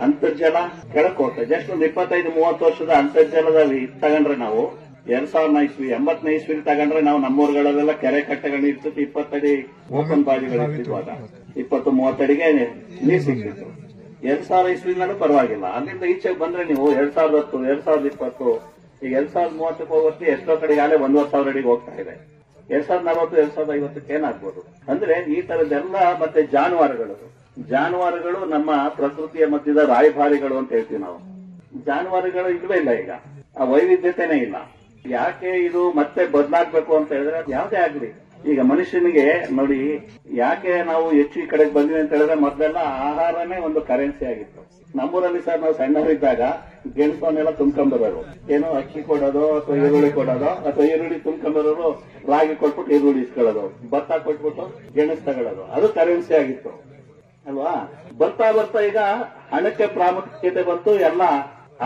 ಅಂತರ್ಜಲ ಕೆಳಕ್ಕೆ ಹೋಗ್ತಾ ಇದೆ. ಜಸ್ಟ್ ಒಂದು 25-30 ವರ್ಷದ ಅಂತರ್ಜಲದಲ್ಲಿ ತಗೊಂಡ್ರೆ ನಾವು 2000 ಇಸ್ವಿ 80ನೇ ಇಸ್ವಿಲಿ ತಗೊಂಡ್ರೆ ನಾವು ನಮ್ಮೂರುಗಳಲ್ಲೆಲ್ಲ ಕೆರೆ ಕಟ್ಟೆಗಳು ಇರ್ತಿತ್ತು, 20 ಅಡಿ ಓಪನ್ ಬಾವಿಗಳಿರ್ತಿದ್ವಾಗ 20-30 ಅಡಿಗೆ ನೀರು ಸಿಗ್ತಿತ್ತು. 2000 ಇಸ್ವಿನಲ್ಲೂ ಪರವಾಗಿಲ್ಲ. ಅಲ್ಲಿಂದ ಈಚೆಗೆ ಬಂದ್ರೆ ನೀವು 2010, 2020, ಈಗ 2030 ಹೋಗೋಷ್ಟು ಎಷ್ಟೋ ಕಡೆಗೆ ಆಗಲೇ 1,000 ಅಡಿಗೆ ಹೋಗ್ತಾ ಇದೆ. 2040, 2050 ಏನಾಗ್ಬೋದು ಅಂದ್ರೆ ಈ ತರದೆಲ್ಲ. ಮತ್ತೆ ಜಾನುವಾರುಗಳು ನಮ್ಮ ಪ್ರಕೃತಿಯ ಮಧ್ಯದ ರಾಯಭಾರಿಗಳು ಅಂತ ಹೇಳ್ತೀವಿ ನಾವು. ಜಾನುವಾರುಗಳು ಇಲ್ವೇ ಇಲ್ಲ ಈಗ, ಆ ವೈವಿಧ್ಯತೆನೇ ಇಲ್ಲ. ಯಾಕೆ ಇದು ಮತ್ತೆ ಬದಲಾಗಬೇಕು ಅಂತ ಹೇಳಿದ್ರೆ ಯಾವುದೇ ಆಗ್ಲಿ, ಈಗ ಮನುಷ್ಯನಿಗೆ ನೋಡಿ ಯಾಕೆ ನಾವು ಹೆಚ್ಚು ಈ ಕಡೆಗೆ ಬಂದ್ವಿ ಅಂತ ಹೇಳಿದ್ರೆ ಮೊದಲೆಲ್ಲ ಆಹಾರನೇ ಒಂದು ಕರೆನ್ಸಿ ಆಗಿತ್ತು. ನಮ್ಮೂರಲ್ಲಿ ಸರ್ ನಾವು ಸಣ್ಣವರಿದ್ದಾಗ ಗೆಣಸನ್ನೆಲ್ಲ ತುಂಬ್ಕೊಂಡ್ಬರೋರು, ಏನೋ ಅಕ್ಕಿ ಕೊಡೋದು ಅಥವಾ ಈರುಳ್ಳಿ ಕೊಡೋದು, ಅಥವಾ ಈರುಳ್ಳಿ ತುಂಬ್ಕೊಂಡ್ಬರೋರು ರಾಗಿ ಕೊಟ್ಬಿಟ್ಟು ಈರುಳ್ಳಿ ಇಸ್ಕೊಳ್ಳೋದು, ಭತ್ತ ಕೊಟ್ಬಿಟ್ಟು ಗೆಣಸು ತಗೊಳ್ಳೋದು, ಅದು ಕರೆನ್ಸಿ ಆಗಿತ್ತು ಅಲ್ವಾ. ಬರ್ತಾ ಬರ್ತಾ ಈಗ ಹಣಕ್ಕೆ ಪ್ರಾಮುಖ್ಯತೆ ಬಂತು, ಎಲ್ಲ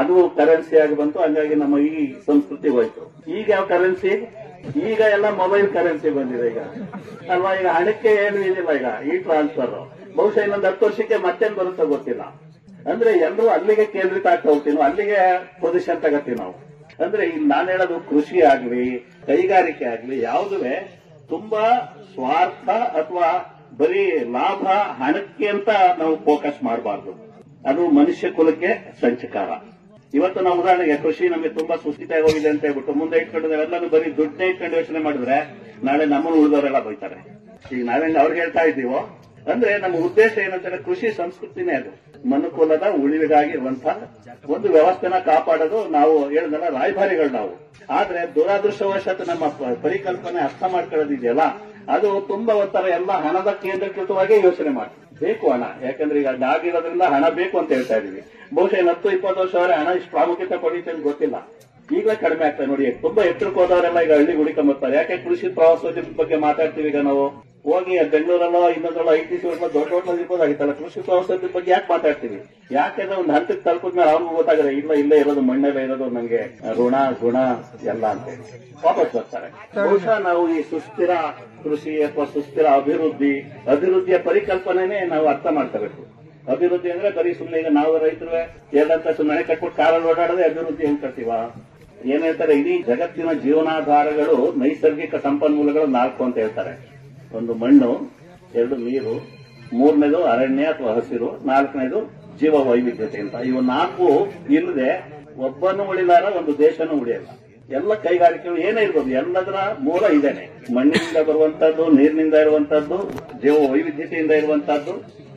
ಅದು ಕರೆನ್ಸಿ ಆಗಿ ಬಂತು. ಹಂಗಾಗಿ ನಮ್ಮ ಈ ಸಂಸ್ಕೃತಿ ಹೋಯ್ತು. ಈಗ ಯಾವ ಕರೆನ್ಸಿ? ಈಗ ಎಲ್ಲ ಮೊಬೈಲ್ ಕರೆನ್ಸಿ ಬಂದಿದೆ ಈಗ ಅಲ್ವಾ. ಈಗ ಹಣಕ್ಕೆ ಏನು ಇದಿಲ್ಲ, ಈಗ ಈ ಟ್ರಾನ್ಸ್ಫರ್ ಬಹುಶಃ ಇನ್ನೊಂದು 10 ವರ್ಷಕ್ಕೆ ಮತ್ತೇನ್ ಬರುತ್ತೋ ಗೊತ್ತಿಲ್ಲ. ಅಂದ್ರೆ ಎಲ್ಲರೂ ಅಲ್ಲಿಗೆ ಕೇಂದ್ರಿತ ಆಗ್ತಾ ಹೋಗ್ತೀವಿ, ಅಲ್ಲಿಗೆ ಪೊಸಿಷನ್ ತಗತ್ತೀವಿ ನಾವು. ಅಂದ್ರೆ ಇಲ್ಲಿ ನಾನು ಹೇಳೋದು ಕೃಷಿ ಆಗ್ಲಿ ಕೈಗಾರಿಕೆ ಆಗ್ಲಿ ಯಾವುದುವೆ ತುಂಬಾ ಸ್ವಾರ್ಥ ಅಥವಾ ಬರೀ ಲಾಭ ಹಣಕ್ಕೆ ಅಂತ ನಾವು ಫೋಕಸ್ ಮಾಡಬಾರ್ದು. ಅದು ಮನುಷ್ಯ ಕುಲಕ್ಕೆ ಸಂಚಕಾರ. ಇವತ್ತು ನಾವು ಉದಾಹರಣೆಗೆ ಕೃಷಿ ನಮಗೆ ತುಂಬಾ ಸುಸ್ಥಿತ ಹೋಗಿದೆ ಅಂತ ಹೇಳ್ಬಿಟ್ಟು ಮುಂದೆ ಇಟ್ಕೊಂಡು ಎಲ್ಲರೂ ಬರೀ ದುಡ್ಡನ್ನೇ ಇಟ್ಕೊಂಡು ಯೋಚನೆ ಮಾಡಿದ್ರೆ ನಾಳೆ ನಮ್ಮನ್ನು ಉಳಿದವರೆಲ್ಲ ಬೈತಾರೆ. ಈಗ ನಾವೇನು ಅವ್ರಿಗೆ ಹೇಳ್ತಾ ಇದ್ದೀವೋ ಅಂದ್ರೆ ನಮ್ಮ ಉದ್ದೇಶ ಏನಂತಾರೆ, ಕೃಷಿ ಸಂಸ್ಕೃತಿನೇ ಅದು. ಮನುಕುಲದ ಉಳಿವಿಗಾಗಿರುವಂತಹ ಒಂದು ವ್ಯವಸ್ಥೆನ ಕಾಪಾಡೋದು ನಾವು ಹೇಳಿದಲ್ಲ ರಾಯಭಾರಿಗಳು ನಾವು. ಆದ್ರೆ ದುರಾದೃಷ್ಟವಶಾತ್ ನಮ್ಮ ಪರಿಕಲ್ಪನೆ ಅರ್ಥ ಮಾಡ್ಕೊಳ್ಳೋದಿದೆಯಲ್ಲ, ಅದು ತುಂಬಾ ಒಂಥರ ಎಲ್ಲ ಹಣದ ಕೇಂದ್ರೀಕೃತವಾಗಿ ಯೋಚನೆ ಮಾಡ್ತೀವಿ. ಬೇಕು ಹಣ, ಯಾಕಂದ್ರೆ ಈಗ ಆಗಿರೋದ್ರಿಂದ ಹಣ ಬೇಕು ಅಂತ ಹೇಳ್ತಾ ಇದೀವಿ. ಬಹುಶಃ 10-20 ವರ್ಷ ಅವರೇ ಹಣ ಇಷ್ಟು ಪ್ರಾಮುಖ್ಯತೆ ಪಡೀತೆ ಅಂತ ಗೊತ್ತಿಲ್ಲ. ಈಗಲೇ ಕಡಿಮೆ ಆಗ್ತದೆ ನೋಡಿ. ತುಂಬಾ ಎತ್ತರಕ್ಕೆ ಹೋದವರೆಲ್ಲ ಈಗ ಹಳ್ಳಿ ಹುಡುಕೊಂಡ್ಬರ್ತಾರೆ. ಯಾಕೆ ಕೃಷಿ ಪ್ರವಾಸೋದ್ಯಮದ ಬಗ್ಗೆ ಮಾತಾಡ್ತೀವಿ ಈಗ ನಾವು. ಹೋಗಿ ಬೆಂಗಳೂರಲ್ಲೋ ಇನ್ನೊಂದರಲ್ಲೋ ITC ದೊಡ್ಡ ಇರ್ಬೋದಾಗಿತ್ತಲ್ಲ, ಕೃಷಿ ಪ್ರವಾಸೋದ್ಯಮದ ಬಗ್ಗೆ ಯಾಕೆ ಮಾತಾಡ್ತೀವಿ? ಯಾಕೆಂದ್ರೆ ಒಂದು ಹಂತಕ್ಕೆ ತಲುಪಿದ್ಮೇಲೆ ಅವ್ರಿಗೂ ಗೊತ್ತಾಗದೆ ಇಲ್ಲೇ ಇರೋದು ಮಣ್ಣಲ್ಲೇ ಇರೋದು ನಂಗೆ ಋಣ ಗುಣ ಎಲ್ಲ ಅಂತ ವಾಪಸ್ ಬರ್ತಾರೆ. ಬಹುಶಃ ನಾವು ಈ ಸುಸ್ಥಿರ ಕೃಷಿ ಅಥವಾ ಸುಸ್ಥಿರ ಅಭಿವೃದ್ಧಿಯ ಪರಿಕಲ್ಪನೆನೇ ನಾವು ಅರ್ಥ ಮಾಡ್ಕೋಬೇಕು. ಅಭಿವೃದ್ಧಿ ಅಂದ್ರೆ ಬರೀ ಸುಮ್ಮನೆ ಈಗ ನಾವು ರೈತರು ಎಲ್ಲಂತ ಸುಮ್ಮನೆ ಕಟ್ಬಿಟ್ಟು ಕಾರಲ್ಲಿ ಓಡಾಡೋದೇ ಅಭಿವೃದ್ಧಿ ಅಂತ ಕರ್ತೀವ. ಏನ್ ಹೇಳ್ತಾರೆ, ಇಡೀ ಜಗತ್ತಿನ ಜೀವನಾಧಾರಗಳು ನೈಸರ್ಗಿಕ ಸಂಪನ್ಮೂಲಗಳು 4 ಅಂತ ಹೇಳ್ತಾರೆ. ಒಂದು ಮಣ್ಣು, 2 ನೀರು, 3ನೇದು ಅರಣ್ಯ ಅಥವಾ ಹಸಿರು, 4ನೇದು ಜೀವ ವೈವಿಧ್ಯತೆ ಅಂತ. ಇವು 4 ಇಲ್ಲದೆ ಒಬ್ಬನು ಉಳಿಲಾರ ಒಂದು ದೇಶನೂ ಉಳಿಯಲ್ಲ. ಎಲ್ಲ ಕೈಗಾರಿಕೆಗಳು ಏನೇ ಇರ್ಬೋದು, ಎಲ್ಲದರ ಮೂಲ ಇದೇನೆ. ಮಣ್ಣಿನಿಂದ ಬರುವಂತದ್ದು, ನೀರಿನಿಂದ ಇರುವಂತದ್ದು, ಜೀವ ವೈವಿಧ್ಯತೆಯಿಂದ ಇರುವಂತದ್ದು,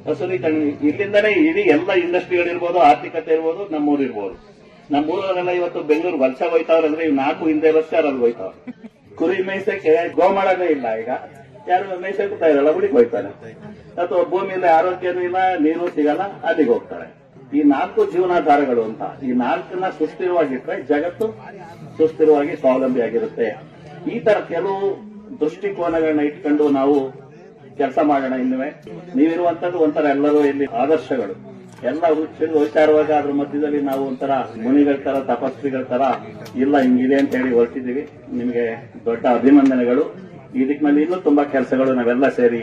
ಹಸುರಿ ಕಣ್ಣಿ, ಇಲ್ಲಿಂದನೇ ಇಡೀ ಎಲ್ಲ ಇಂಡಸ್ಟ್ರಿಗಳಿರ್ಬೋದು, ಆರ್ಥಿಕತೆ ಇರ್ಬೋದು, ನಮ್ಮೂರಿರ್ಬೋದು. ನಮ್ಮೂರವರೆಲ್ಲ ಇವತ್ತು ಬೆಂಗಳೂರು ವಲಸೆ ಹೋಯ್ತಾವ್ರಂದ್ರೆ ಇವ್ 4 ಹಿಂದೆ ವರ್ಷ ಅಲ್ಲಿ ಹೋಯ್ತಾವ್ರು. ಕುರಿ ಮೇಯ್ಸಕ್ಕೆ ಗೋಮಾಳನೇ ಇಲ್ಲ. ಈಗ ಯಾರು ಮೇಯ್ಸಕ್ಕೆ ಇರಲ್ಲ, ಹುಡುಗಿ ಹೋಯ್ತಾನೆ. ಅಥವಾ ಭೂಮಿಯಲ್ಲಿ ಆರೋಗ್ಯನೂ ಇಲ್ಲ, ನೀರು ಸಿಗಲ್ಲ, ಅಲ್ಲಿಗೆ ಹೋಗ್ತಾರೆ. ಈ 4 ಜೀವನಾಧಾರಗಳು ಅಂತ, ಈ 4ನ್ನ ಸುಸ್ಥಿರವಾಗಿಟ್ರೆ ಜಗತ್ತು ಸುಸ್ಥಿರವಾಗಿ ಸ್ವಾವಲಂಬಿಯಾಗಿರುತ್ತೆ. ಈ ತರ ಕೆಲವು ದೃಷ್ಟಿಕೋನಗಳನ್ನ ಇಟ್ಕೊಂಡು ನಾವು ಕೆಲಸ ಮಾಡೋಣ. ಇನ್ನುವೆ ನೀವಿರುವಂತದ್ದು ಒಂಥರ ಎಲ್ಲರೂ ಇಲ್ಲಿ ಆದರ್ಶಗಳು, ಎಲ್ಲ ಹೋಗ್ತಾ ಇರುವಾಗ ಅದ್ರ ಮಧ್ಯದಲ್ಲಿ ನಾವು ಒಂಥರ ಮುನಿಗಳ ತರ, ತಪಸ್ವಿಗಳ ತರ ಇಲ್ಲ ಹಿಂಗಿದೆ ಅಂತ ಹೇಳಿ ಹೊರಟಿದ್ದೀವಿ. ನಿಮಗೆ ದೊಡ್ಡ ಅಭಿನಂದನೆಗಳು. ಈ ದಿಕ್ಕಿನಲ್ಲಿ ಇನ್ನೂ ತುಂಬಾ ಕೆಲಸಗಳು ನಾವೆಲ್ಲ ಸೇರಿ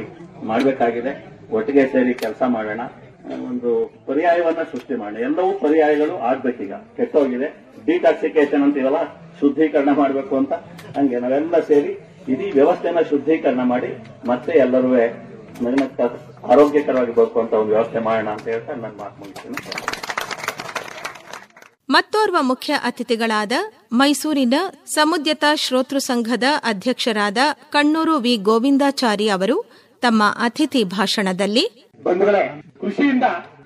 ಮಾಡಬೇಕಾಗಿದೆ. ಒಟ್ಟಿಗೆ ಸೇರಿ ಕೆಲಸ ಮಾಡೋಣ. ಒಂದು ಪರ್ಯಾಯವನ್ನ ಸೃಷ್ಟಿ ಮಾಡೋಣ. ಎಲ್ಲವೂ ಪರ್ಯಾಯಗಳು ಆಗ್ಬೇಕೀಗ. ಕೆಟ್ಟೋಗಿದೆ, ಡಿಟಾಕ್ಸಿಕೇಶನ್ ಅಂತೀವಲ್ಲ, ಶುದ್ಧೀಕರಣ ಮಾಡಬೇಕು ಅಂತ. ಹಂಗೆ ನಾವೆಲ್ಲ ಸೇರಿ ಇಡೀ ವ್ಯವಸ್ಥೆನ ಶುದ್ಧೀಕರಣ ಮಾಡಿ ಮತ್ತೆ ಎಲ್ಲರೂ ಆರೋಗ್ಯಕರವಾಗಿ ಬದುಕುವಂತ ಒಂದು ವ್ಯವಸ್ಥೆ ಮಾಡೋಣ ಅಂತ ಹೇಳ್ತಾ ನನ್ನ ಮಾತು ಮುಗಿಸ್ತೀನಿ. ಮತ್ತೋರ್ವ ಮುಖ್ಯ ಅತಿಥಿಗಳಾದ ಮೈಸೂರಿನ ಸಮುದ್ಯತ ಶ್ರೋತೃ ಸಂಘದ ಅಧ್ಯಕ್ಷರಾದ ಕಣ್ಣೂರು ವಿ ಗೋವಿಂದಾಚಾರಿ ಅವರು ತಮ್ಮ ಅತಿಥಿ ಭಾಷಣದಲ್ಲಿ, ಬಂಧುಗಳೇ, ಕೃಷಿಯಿಂದ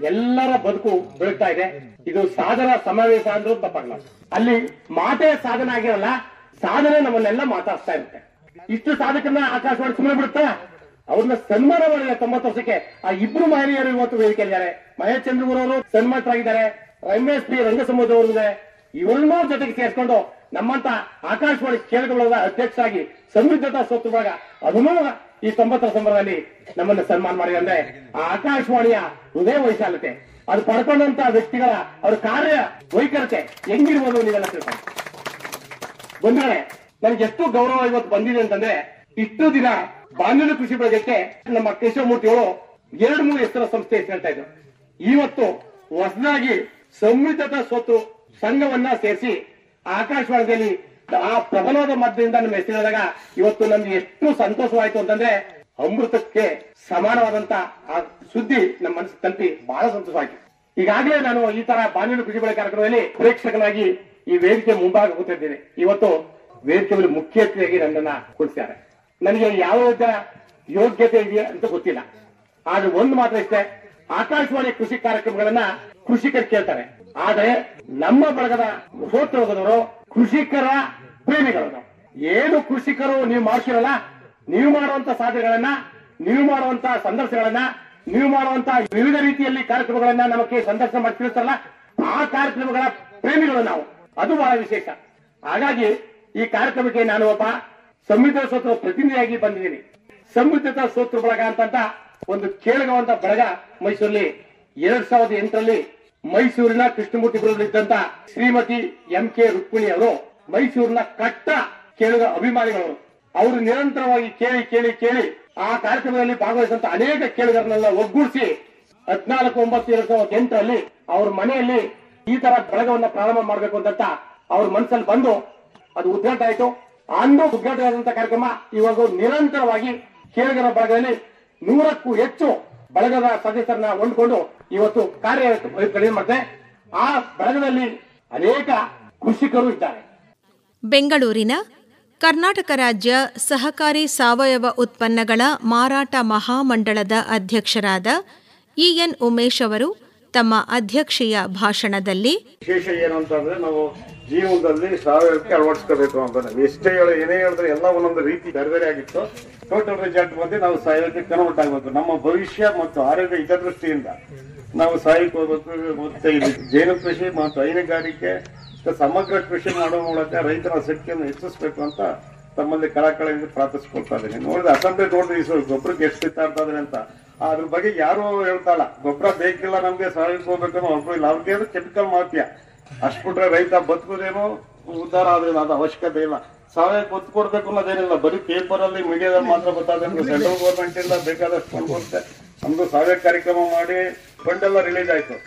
ಎಲ್ಲರ ಬದುಕು ಬೆಳಗ್ತಾ ಇದೆ. ಇದು ಸಾಧನ ಸಮಾವೇಶ ಅಂದ್ರೂ ತಪ್ಪಾಗಲ್ಲ. ಅಲ್ಲಿ ಮಾತೇ ಸಾಧನ ಆಗಿರಲ್ಲ, ಸಾಧನೆ ನಮ್ಮನ್ನೆಲ್ಲ ಮಾತಾಡ್ತಾ ಇರುತ್ತೆ. ಇಷ್ಟು ಸಾಧಕರನ್ನ ಆಕಾಶವಾಣಿ ಸುಮ್ಮನೆ ಬಿಡುತ್ತಾ? ಅವ್ರನ್ನ ಸನ್ಮಾನ ಮಾಡಿದ 90 ವರ್ಷಕ್ಕೆ ಆ ಇಬ್ರು ಮಹಿಳೆಯರು ಇವತ್ತು ವೇದಿಕೆಯಲ್ಲಿದ್ದಾರೆ. ಮಹೇಶ್ ಚಂದ್ರಗೂರ್ ಅವರು ಸನ್ಮಾನಿತರಾಗಿದ್ದಾರೆ. MS P ರಂಗಸಮುದ್ರ ಅವರಿದ್ದಾರೆ. ಇವರನ್ನೂ ಜೊತೆಗೆ ಸೇರಿಸಿಕೊಂಡು ನಮ್ಮಂತ ಆಕಾಶವಾಣಿ ಕೇಂದ್ರಗಳ ಅಧ್ಯಕ್ಷರಾಗಿ ಸಮೃದ್ಧತಾ ಸ್ತೋತ್ರವಾಗ ಅದನ್ನೂ ಈ 90ರ ಸಂಭ್ರಮದಲ್ಲಿ ನಮ್ಮನ್ನು ಸನ್ಮಾನ ಮಾಡಿದೆ. ಅಂದ್ರೆ ಆ ಆಕಾಶವಾಣಿಯ ಹೃದಯ ವೈಶಾಲ್ಯತೆ, ಅದು ಪಡ್ಕೊಂಡಂತ ವ್ಯಕ್ತಿಗಳ ಅವ್ರ ಕಾರ್ಯ ವೈಖರತೆ ಹೆಂಗಿರ್ಬೋದು ನೀವೆಲ್ಲ ತಿಳ್ಕೊಂಡು. ಬಂಧುಗಳೇ, ನನಗೆ ಎಷ್ಟು ಗೌರವ ಇವತ್ತು ಬಂದಿದೆ ಅಂತಂದ್ರೆ, ಇಷ್ಟು ದಿನ ಬಾನುಲಿ ಕೃಷಿ ಬಳಗಕ್ಕೆ ನಮ್ಮ ಕೇಶವಮೂರ್ತಿಗಳು 2-3 ಹೆಸರ ಸಂಸ್ಥೆ ಹೇಳ್ತಾ ಇದ್ರು. ಇವತ್ತು ಹೊಸದಾಗಿ ಸಮೃದ್ಧತಾ ಸ್ವತ್ತು ಸಂಘವನ್ನ ಸೇರಿಸಿ ಆಕಾಶವಾಣಿಯಲ್ಲಿ ಆ ಪ್ರಬಲವಾದ ಮಧ್ಯದಿಂದ ನಮ್ಮ ಹೆಸರಿದಾಗ ಇವತ್ತು ನಮ್ಗೆ ಎಷ್ಟು ಸಂತೋಷವಾಯಿತು ಅಂತಂದ್ರೆ, ಅಮೃತಕ್ಕೆ ಸಮಾನವಾದಂತ ಆ ಸುದ್ದಿ ನಮ್ಮ ಮನಸ್ಸು ತಲುಪಿ ಬಹಳ ಸಂತೋಷವಾಯಿತು. ಈಗಾಗಲೇ ನಾನು ಈ ತರ ಬಾನುಲಿ ಕೃಷಿ ಬೆಳೆ ಕಾರ್ಯಕ್ರಮದಲ್ಲಿ ಪ್ರೇಕ್ಷಕನಾಗಿ ಈ ವೇದಿಕೆ ಮುಂಭಾಗ ಕೂತಿದ್ದೇನೆ. ಇವತ್ತು ವೇದಿಕೆಯಲ್ಲಿ ಮುಖ್ಯ ಅತಿಥಿಯಾಗಿ ನನ್ನನ್ನ ಕೂರಿಸಿದ್ದಾರೆ. ನನಗೆ ಯಾವ ಯೋಗ್ಯತೆ ಇದೆಯಾ ಅಂತ ಗೊತ್ತಿಲ್ಲ. ಆದ್ರೆ ಒಂದು ಮಾತ್ರ ಇಷ್ಟೇ, ಆಕಾಶವಾಣಿ ಕೃಷಿ ಕಾರ್ಯಕ್ರಮಗಳನ್ನ ಕೃಷಿಕರು ಕೇಳ್ತಾರೆ. ಆದ್ರೆ ನಮ್ಮ ಬಳಗದ ಶ್ರೋತೃವರ್ಗದವರು ಕೃಷಿಕರ ಪ್ರೇಮಿಗಳು. ಏನು ಕೃಷಿಕರು ನೀವು ಮಾಡ್ತಿರಲ್ಲ, ನೀವು ಮಾಡುವಂತ ಸಾಧನೆಗಳನ್ನ, ನೀವು ಮಾಡುವಂತ ಸಂದರ್ಶನಗಳನ್ನ, ನೀವು ಮಾಡುವಂತ ವಿವಿಧ ರೀತಿಯಲ್ಲಿ ಕಾರ್ಯಕ್ರಮಗಳನ್ನ ನಮಗೆ ಸಂದರ್ಶನ ಮಾಡಿ ತಿಳಿಸ್ತಾರಲ್ಲ, ಆ ಕಾರ್ಯಕ್ರಮಗಳ ಪ್ರೇಮಿಗಳು ನಾವು. ಅದು ಬಹಳ ವಿಶೇಷ. ಹಾಗಾಗಿ ಈ ಕಾರ್ಯಕ್ರಮಕ್ಕೆ ನಾನು ಒಬ್ಬ ಸಮೃದ್ಧ ಸ್ತೋತ್ರ ಪ್ರತಿನಿಧಿಯಾಗಿ ಬಂದಿದ್ದೀನಿ. ಸಮೃದ್ಧತಾ ಸ್ತೋತ್ರ ಬಳಗ ಅಂತ ಒಂದು ಕೇಳಗವಂತ ಬಳಗ ಮೈಸೂರಲ್ಲಿ 2008ರಲ್ಲಿ ಮೈಸೂರಿನ ಕೃಷ್ಣಮೂರ್ತಿಪುರದಲ್ಲಿದ್ದಂತ ಶ್ರೀಮತಿ MK ರುಕ್ಮಿಣಿ ಅವರು ಮೈಸೂರಿನ ಕಟ್ಟ ಕೇಳುಗ ಅಭಿಮಾನಿಗಳು. ಅವರು ನಿರಂತರವಾಗಿ ಕೇಳಿ ಕೇಳಿ ಕೇಳಿ ಆ ಕಾರ್ಯಕ್ರಮದಲ್ಲಿ ಭಾಗವಹಿಸಿದಂತ ಅನೇಕ ಕೇಳುಗರನ್ನೆಲ್ಲ ಒಗ್ಗೂಡಿಸಿ 14/9/2008ರಲ್ಲಿ ಅವ್ರ ಮನೆಯಲ್ಲಿ ಈ ತರ ಬಳಗವನ್ನ ಪ್ರಾರಂಭ ಮಾಡಬೇಕು ಅಂತ ಅವ್ರ ಮನಸ್ಸಲ್ಲಿ ಬಂದು ಅದು ಉದ್ಘಾಟ ಆಯಿತು. ಅಂದು ಉದ್ಘಾಟನೆಯಾದಂತಹ ಕಾರ್ಯಕ್ರಮ ಇವಾಗ ನಿರಂತರವಾಗಿ ಕೇಳುಗರ ಬಳಗದಲ್ಲಿ 100ಕ್ಕೂ ಹೆಚ್ಚು ಬಳಗದ ಸದಸ್ಯರನ್ನ ಹೊಂದ್ಕೊಂಡು ಇವತ್ತು ಕಾರ್ಯ ಮಾಡ್ತಾರೆ. ಆ ಬಳಗದಲ್ಲಿ ಅನೇಕ ಕೃಷಿಕರು ಇದ್ದಾರೆ. ಬೆಂಗಳೂರಿನ ಕರ್ನಾಟಕ ರಾಜ್ಯ ಸಹಕಾರಿ ಸಾವಯವ ಉತ್ಪನ್ನಗಳ ಮಾರಾಟ ಮಹಾಮಂಡಳದ ಅಧ್ಯಕ್ಷರಾದ EN ಉಮೇಶ್ ಅವರು ತಮ್ಮ ಅಧ್ಯಕ್ಷೀಯ ಭಾಷಣದಲ್ಲಿ, ವಿಶೇಷ ಏನು ಅಂತಂದ್ರೆ, ನಾವು ಜೀವನದಲ್ಲಿ ಸಾವಯವಕ್ಕೆ ಅಳವಡಿಸ್ಕೋಬೇಕು ಅಂತ ಎಷ್ಟೇ ಏನೇ ಹೇಳಿದ್ರೆ ಎಲ್ಲ ಒಂದೊಂದು ರೀತಿ ಬೇರೆ ಬೇರೆ ಆಗಿತ್ತು. ಟೋಟಲ್ ರಿಸಲ್ಟ್ ಬಂದು ನಾವು ಸಾವಯವಕ್ಕೆ ಕನ್ವರ್ಟ್ ಆಗಬೇಕು. ನಮ್ಮ ಭವಿಷ್ಯ ಮತ್ತು ಆರೋಗ್ಯ ಹಿತದೃಷ್ಟಿಯಿಂದ ನಾವು ಸಾಯಕ್ಕೆ ಹೋಗ್ಬೇಕು. ಮತ್ತೆ ಇಲ್ಲಿ ಜೇನು ಕೃಷಿ ಮತ್ತು ಹೈನುಗಾರಿಕೆ ಸಮಗ್ರ ಕೃಷಿ ಮಾಡುವ ಮೂಲಕ ರೈತರ ಶಕ್ತಿಯನ್ನು ಹೆಚ್ಚಿಸಬೇಕು ಅಂತ ತಮ್ಮಲ್ಲಿ ಕಳಕಳಿಯಿಂದ ಪ್ರಾರ್ಥಿಸ್ಕೊಳ್ತಾ ಇದ್ದೀನಿ. ನೋಡಿದ್ರೆ ಅಸಂಬ್ಲಿ ನೋಡಿದ್ರೆ ಈ ಗೊಬ್ಬರಕ್ಕೆ ಎಷ್ಟು ಸಿಗ್ತಾ ಇದ್ದಾರೆ ಅಂತ, ಅದ್ರ ಬಗ್ಗೆ ಯಾರು ಹೇಳ್ತಾಳ. ಗೊಬ್ಬರ ಬೇಕಿಲ್ಲ ನಮ್ಗೆ, ಸಾವಯವಕ್ಕೆ ಹೋಗ್ಬೇಕನ್ನೋ ಒಬ್ಬರು ಇಲ್ಲ. ಅವ್ರಿಗೆ ಕೆಮಿಕಲ್ ಮಾಫಿಯ ಅಷ್ಟು ಬಿಟ್ರೆ ರೈತ ಬದುಕೋದೇನೋ ಉದ್ಧಾರ ಆದ್ರೇನು, ಅದು ಅವಶ್ಯಕತೆ ಇಲ್ಲ. ಸಾವಯವಕ್ಕೆ ಒತ್ತು ಕೊಡ್ಬೇಕು ಅನ್ನೋದೇನಿಲ್ಲ. ಬರೀ ಪೇಪರ್ ಅಲ್ಲಿ ಮೀಡಿಯಾದಲ್ಲಿ ಮಾತ್ರ ಗೊತ್ತಾದ್ರೆ ಸೆಂಟ್ರಲ್ ಗೌರ್ಮೆಂಟ್ ಇಂದ ಬೇಕಾದಷ್ಟು ಫಂಡ್ ಬರುತ್ತೆ. ನಮ್ದು ಸಾವಯವ ಕಾರ್ಯಕ್ರಮ ಮಾಡಿ ಫಂಡ್ ಎಲ್ಲ ರಿಲೀಸ್ ಆಯ್ತು.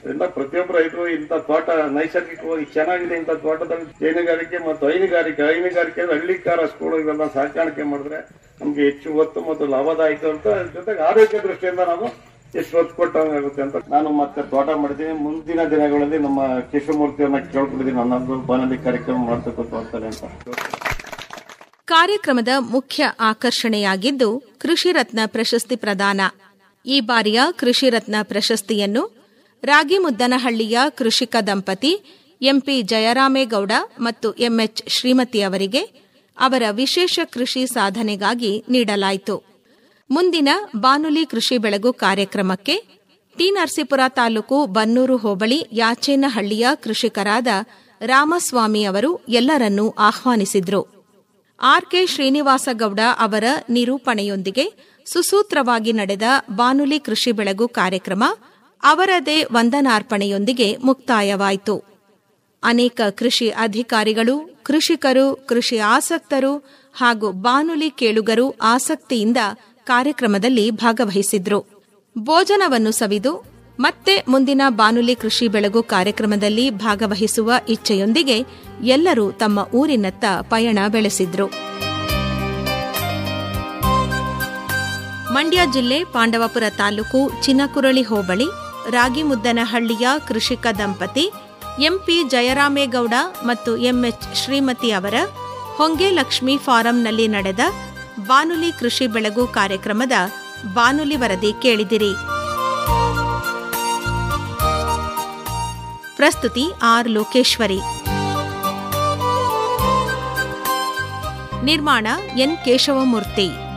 ಅದರಿಂದ ಪ್ರತಿಯೊಬ್ಬರು ರೈತರು ಇಂಥ ತೋಟ ನೈಸರ್ಗಿಕವಾಗಿ ಚೆನ್ನಾಗಿದೆ, ಇಂಥ ತೋಟದಲ್ಲಿ ಹೈನುಗಾರಿಕೆ ಮತ್ತು ಹೈನುಗಾರಿಕೆ ಹಳ್ಳಿಕಾರ ಸ್ಕೂಲ್ ಇವೆಲ್ಲ ಸಾಕಾಣಿಕೆ ಮಾಡಿದ್ರೆ ನಮ್ಗೆ ಹೆಚ್ಚು ಒತ್ತು ಮತ್ತು ಲಾಭದಾಯಕ ಅಂತ, ಜೊತೆಗೆ ಆರೋಗ್ಯ ದೃಷ್ಟಿಯಿಂದ ನಾವು ಎಷ್ಟು ಒತ್ತು ಕೊಟ್ಟಂಗಾಗುತ್ತೆ ಅಂತ ನಾನು ಮತ್ತೆ ತೋಟ ಮಾಡಿದ್ದೀನಿ. ಮುಂದಿನ ದಿನಗಳಲ್ಲಿ ನಮ್ಮ ಕೇಶವಮೂರ್ತಿಯನ್ನ ಕೇಳ್ಕೊಂಡಿದ್ದೀನಿ, ನನ್ನೊಂದು ಬಾನುಲಿ ಕಾರ್ಯಕ್ರಮ ಮಾಡ್ತಕ್ಕಂಥ ಅಂತಾನೆ ಅಂತ. ಕಾರ್ಯಕ್ರಮದ ಮುಖ್ಯ ಆಕರ್ಷಣೆಯಾಗಿದ್ದು ಕೃಷಿ ರತ್ನ ಪ್ರಶಸ್ತಿ ಪ್ರದಾನ. ಈ ಬಾರಿಯ ಕೃಷಿ ರತ್ನ ಪ್ರಶಸ್ತಿಯನ್ನು ರಾಗಿಮುದ್ದನಹಳ್ಳಿಯ ಕೃಷಿಕ ದಂಪತಿ MP ಜಯರಾಮೇಗೌಡ ಮತ್ತು MH ಶ್ರೀಮತಿ ಅವರಿಗೆ ಅವರ ವಿಶೇಷ ಕೃಷಿ ಸಾಧನೆಗಾಗಿ ನೀಡಲಾಯಿತು. ಮುಂದಿನ ಬಾನುಲಿ ಕೃಷಿ ಬೆಳಗು ಕಾರ್ಯಕ್ರಮಕ್ಕೆ ಟಿ ನರಸೀಪುರ ತಾಲೂಕು ಬನ್ನೂರು ಹೋಬಳಿ ಯಾಚೇನಹಳ್ಳಿಯ ಕೃಷಿಕರಾದ ರಾಮಸ್ವಾಮಿ ಅವರು ಎಲ್ಲರನ್ನೂ ಆಹ್ವಾನಿಸಿದ್ರು. ಆರ್ಕೆ ಶ್ರೀನಿವಾಸಗೌಡ ಅವರ ನಿರೂಪಣೆಯೊಂದಿಗೆ ಸುಸೂತ್ರವಾಗಿ ನಡೆದ ಬಾನುಲಿ ಕೃಷಿ ಬೆಳಗು ಕಾರ್ಯಕ್ರಮ ಅವರದೇ ವಂದನಾರ್ಪಣೆಯೊಂದಿಗೆ ಮುಕ್ತಾಯವಾಯಿತು. ಅನೇಕ ಕೃಷಿ ಅಧಿಕಾರಿಗಳು, ಕೃಷಿಕರು, ಕೃಷಿ ಆಸಕ್ತರು ಹಾಗೂ ಬಾನುಲಿ ಕೇಳುಗರು ಆಸಕ್ತಿಯಿಂದ ಕಾರ್ಯಕ್ರಮದಲ್ಲಿ ಭಾಗವಹಿಸಿದ್ರು. ಭೋಜನವನ್ನು ಸವಿದು ಮತ್ತೆ ಮುಂದಿನ ಬಾನುಲಿ ಕೃಷಿ ಬೆಳಗು ಕಾರ್ಯಕ್ರಮದಲ್ಲಿ ಭಾಗವಹಿಸುವ ಇಚ್ಛೆಯೊಂದಿಗೆ ಎಲ್ಲರೂ ತಮ್ಮ ಊರಿನತ್ತ ಪಯಣ ಬೆಳೆಸಿದ್ರು. ಮಂಡ್ಯ ಜಿಲ್ಲೆ ಪಾಂಡವಪುರ ತಾಲೂಕು ಚಿನಕುರಳಿ ಹೋಬಳಿ ರಾಗಿಮುದ್ದನಹಳ್ಳಿಯ ಕೃಷಿಕ ದಂಪತಿ ಎಂಪಿ ಜಯರಾಮೇಗೌಡ ಮತ್ತು ಎಂಎಚ್ ಶ್ರೀಮತಿ ಅವರ ಹೊಂಗೆ ಲಕ್ಷ್ಮಿ ಫಾರಂನಲ್ಲಿ ನಡೆದ ಬಾನುಲಿ ಕೃಷಿ ಬೆಳಗು ಕಾರ್ಯಕ್ರಮದ ಬಾನುಲಿ ವರದಿ ಕೇಳಿದಿರಿ. ಪ್ರಸ್ತುತಿ ಆರ್ ಲೋಕೇಶ್ವರಿ. ನಿರ್ಮಾಣ ಎನ್ ಕೇಶವಮೂರ್ತಿ.